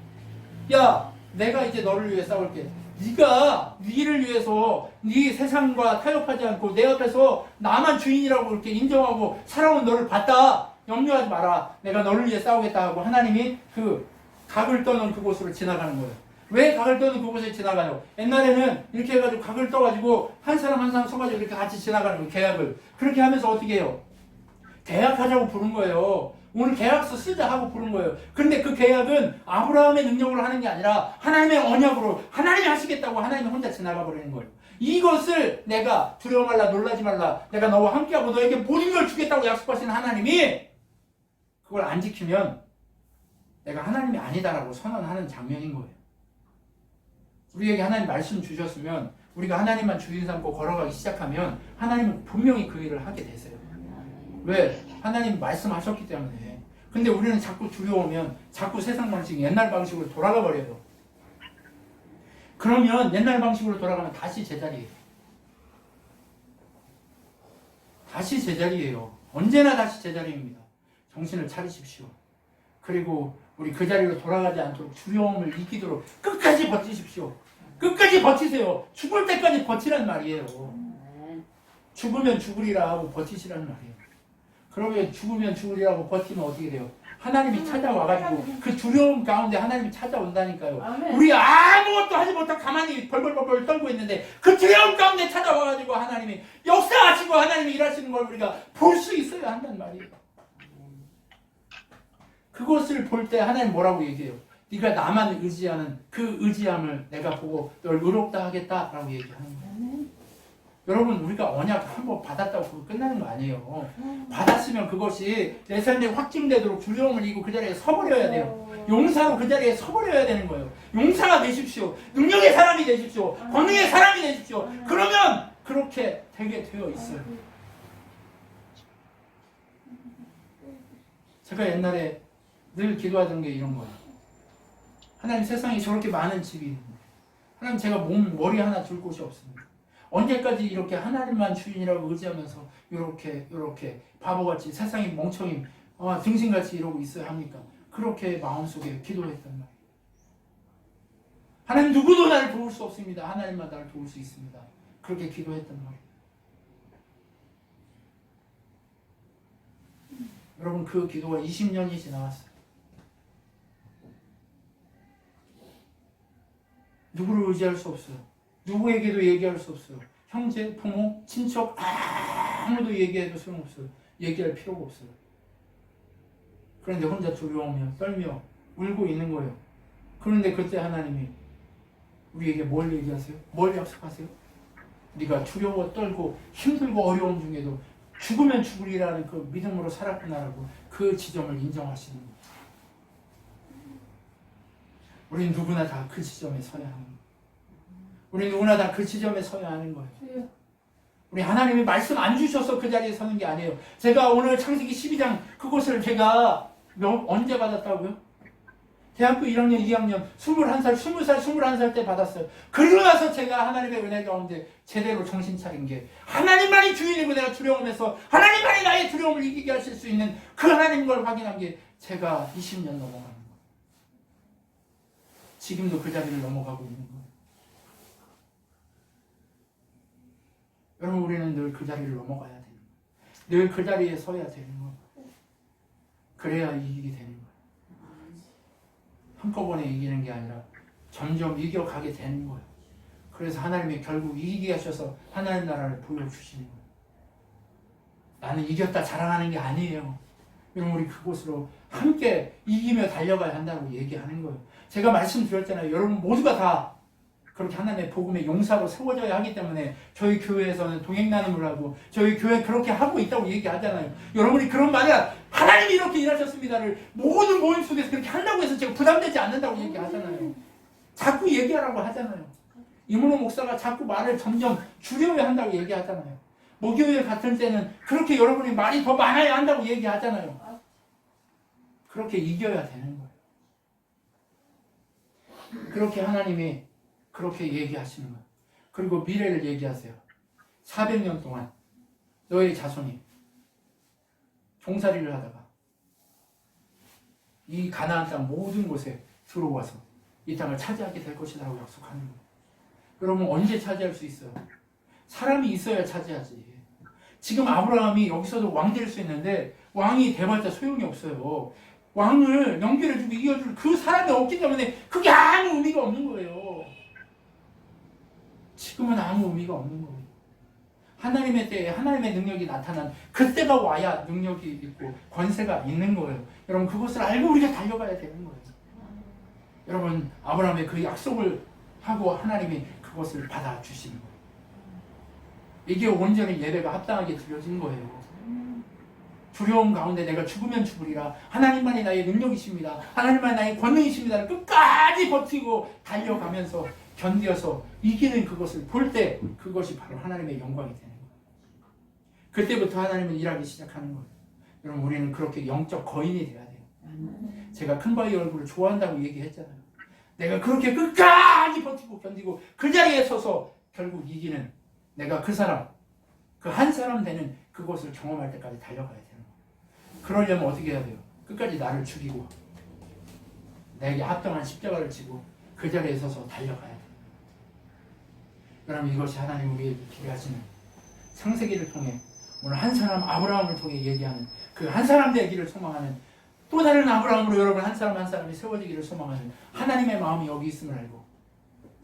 야, 내가 이제 너를 위해 싸울게. 네가 네를 위해서 네 세상과 타협하지 않고 내 앞에서 나만 주인이라고 이렇게 인정하고 살아온 너를 봤다. 염려하지 마라. 내가 너를 위해 싸우겠다 하고 하나님이 그 각을 떠는 그곳으로 지나가는 거예요. 왜 각을 떠는 그곳에 지나가요? 옛날에는 이렇게 해가지고 각을 떠가지고 한 사람 한 사람 서가지고 이렇게 같이 지나가는 거예요. 계약을. 그렇게 하면서 어떻게 해요? 계약하자고 부른 거예요. 오늘 계약서 쓰자 하고 부른 거예요. 그런데 그 계약은 아브라함의 능력으로 하는 게 아니라 하나님의 언약으로 하나님이 하시겠다고 하나님이 혼자 지나가 버리는 거예요. 이것을 내가 두려워 말라 놀라지 말라 내가 너와 함께하고 너에게 모든 걸 주겠다고 약속하신 하나님이 그걸 안 지키면 내가 하나님이 아니다라고 선언하는 장면인 거예요. 우리에게 하나님 말씀 주셨으면 우리가 하나님만 주인 삼고 걸어가기 시작하면 하나님은 분명히 그 일을 하게 되세요. 왜? 하나님 말씀하셨기 때문에. 근데 우리는 자꾸 두려우면 자꾸 세상 방식, 옛날 방식으로 돌아가 버려요. 그러면 옛날 방식으로 돌아가면 다시 제자리예요. 다시 제자리예요. 언제나 다시 제자리입니다. 정신을 차리십시오. 그리고 우리 그 자리로 돌아가지 않도록 두려움을 이기도록 끝까지 버티십시오. 끝까지 버티세요. 죽을 때까지 버티란 말이에요. 죽으면 죽으리라 하고 버티시라는 말이에요. 그러면 죽으면 죽으리라고 버티면 어떻게 돼요? 하나님이 찾아와가지고 그 두려움 가운데 하나님이 찾아온다니까요. 아멘. 우리 아무것도 하지 못하고 가만히 벌벌벌벌 떨고 있는데 그 두려움 가운데 찾아와가지고 하나님이 역사하시고 하나님이 일하시는 걸 우리가 볼 수 있어야 한단 말이에요. 그것을 볼 때 하나님 뭐라고 얘기해요? 네가 나만 의지하는 그 의지함을 내가 보고 널 의롭다 하겠다라고 얘기하는 거예요. 여러분 우리가 언약 한번 받았다고 그거 끝나는 거 아니에요. 받았으면 그것이 내 삶에 확증되도록 두려움을 이기고 그 자리에 서버려야 돼요. 용사로 그 자리에 서버려야 되는 거예요. 용사가 되십시오. 능력의 사람이 되십시오. 권능의 사람이 되십시오. 그러면 그렇게 되게 되어 있어요. 제가 옛날에 늘 기도하던 게 이런 거예요. 하나님, 세상에 저렇게 많은 집이 있는데 하나님, 제가 머리 하나 둘 곳이 없습니다. 언제까지 이렇게 하나님만 주인이라고 의지하면서 이렇게 바보같이 세상이 멍청이 등신같이 이러고 있어야 합니까? 그렇게 마음속에 기도했단 말이에요. 하나님, 누구도 나를 도울 수 없습니다. 하나님만 나를 도울 수 있습니다. 그렇게 기도했단 말이에요. 여러분, 그 기도가 20년이 지나갔어요. 누구를 의지할 수 없어요. 누구에게도 얘기할 수 없어요. 형제, 부모, 친척 아무도 얘기해도 소용없어요. 얘기할 필요가 없어요. 그런데 혼자 두려워하며 떨며 울고 있는 거예요. 그런데 그때 하나님이 우리에게 뭘 얘기하세요? 뭘 약속하세요? 네가 두려워 떨고 힘들고 어려움 중에도 죽으면 죽으리라는 그 믿음으로 살았구나라고 그 지점을 인정하시는 거예요. 우린 누구나 다 그 지점에 서야 하는 거예요. 우리 누구나 다 그 지점에 서야 하는 거예요. 우리 하나님이 말씀 안 주셔서 그 자리에 서는 게 아니에요. 제가 오늘 창세기 12장 그것을 제가 언제 받았다고요? 대학교 1학년, 2학년, 21살, 20살, 21살 때 받았어요. 그러고 나서 제가 하나님의 은혜 가운데 제대로 정신 차린 게 하나님만이 주인이고 내가 두려움에서 하나님만이 나의 두려움을 이기게 하실 수 있는 그 하나님 걸 확인한 게 제가 20년 넘어가는 거예요. 지금도 그 자리를 넘어가고 있는 거예요. 여러분, 우리는 늘 그 자리를 넘어가야 되는 거예요. 늘 그 자리에 서야 되는 거예요. 그래야 이기게 되는 거예요. 한꺼번에 이기는 게 아니라 점점 이겨가게 되는 거예요. 그래서 하나님이 결국 이기게 하셔서 하나님 나라를 보여주시는 거예요. 나는 이겼다 자랑하는 게 아니에요. 여러분, 우리 그곳으로 함께 이기며 달려가야 한다고 얘기하는 거예요. 제가 말씀드렸잖아요. 여러분 모두가 다 그렇게 하나님의 복음의 용사로 세워져야 하기 때문에 저희 교회에서는 동행나눔을 하고 저희 교회 그렇게 하고 있다고 얘기하잖아요. 여러분이 그런 말이야. 하나님이 이렇게 일하셨습니다를 모든 모임 속에서 그렇게 한다고 해서 제가 부담되지 않는다고 얘기하잖아요. 자꾸 얘기하라고 하잖아요. 이문호 목사가 자꾸 말을 점점 줄여야 한다고 얘기하잖아요. 목요일 같은 때는 그렇게 여러분이 말이 더 많아야 한다고 얘기하잖아요. 그렇게 이겨야 되는 거예요. 그렇게 하나님이 그렇게 얘기하시는 거예요. 그리고 미래를 얘기하세요. 400년 동안 너의 자손이 종살이를 하다가 이 가나안 땅 모든 곳에 들어와서 이 땅을 차지하게 될 것이라고 약속하는 거예요. 여러분, 언제 차지할 수 있어요? 사람이 있어야 차지하지. 지금 아브라함이 여기서도 왕 될 수 있는데 왕이 돼봤자 소용이 없어요. 왕을 연결해주고 이어줄 그 사람이 없기 때문에 그게 아무 의미가 없는 거예요. 지금은 아무 의미가 없는 거예요. 하나님의 때에 하나님의 능력이 나타난 그때가 와야 능력이 있고 권세가 있는 거예요. 여러분, 그것을 알고 우리가 달려가야 되는 거예요. 여러분, 아브라함의 그 약속을 하고 하나님이 그것을 받아주시는 거예요. 이게 온전히 예배가 합당하게 드려진 거예요. 두려움 가운데 내가 죽으면 죽으리라. 하나님만이 나의 능력이십니다. 하나님만이 나의 권능이십니다. 끝까지 버티고 달려가면서 견뎌서 이기는 그것을 볼 때 그것이 바로 하나님의 영광이 되는 거예요. 그때부터 하나님은 일하기 시작하는 거예요. 여러분, 우리는 그렇게 영적 거인이 돼야 돼요. 제가 큰바위 얼굴을 좋아한다고 얘기했잖아요. 내가 그렇게 끝까지 버티고 견디고 그 자리에 서서 결국 이기는 내가 그 사람, 그 한 사람 되는 그것을 경험할 때까지 달려가야 되는 거예요. 그러려면 어떻게 해야 돼요? 끝까지 나를 죽이고 내게 합당한 십자가를 지고 그 자리에 서서 달려가야 돼요. 여러분, 이것이 하나님 우리에게 기대하시는 창세기를 통해 오늘 한 사람 아브라함을 통해 얘기하는 그 한 사람 되기를 소망하는 또 다른 아브라함으로 여러분 한 사람 한 사람이 세워지기를 소망하는 하나님의 마음이 여기 있음을 알고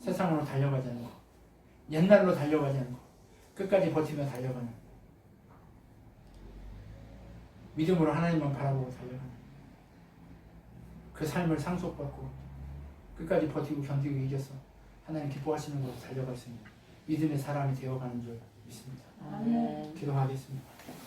세상으로 달려가지 않는 것, 옛날로 달려가지 않는 것, 끝까지 버티며 달려가는 믿음으로 하나님만 바라보고 달려가는 그 삶을 상속받고 끝까지 버티고 견디고 이겨서 하나님 기뻐하시는 곳으로 달려갈 수 있는 믿음의 사람이 되어가는 줄 믿습니다. 아멘. 기도하겠습니다.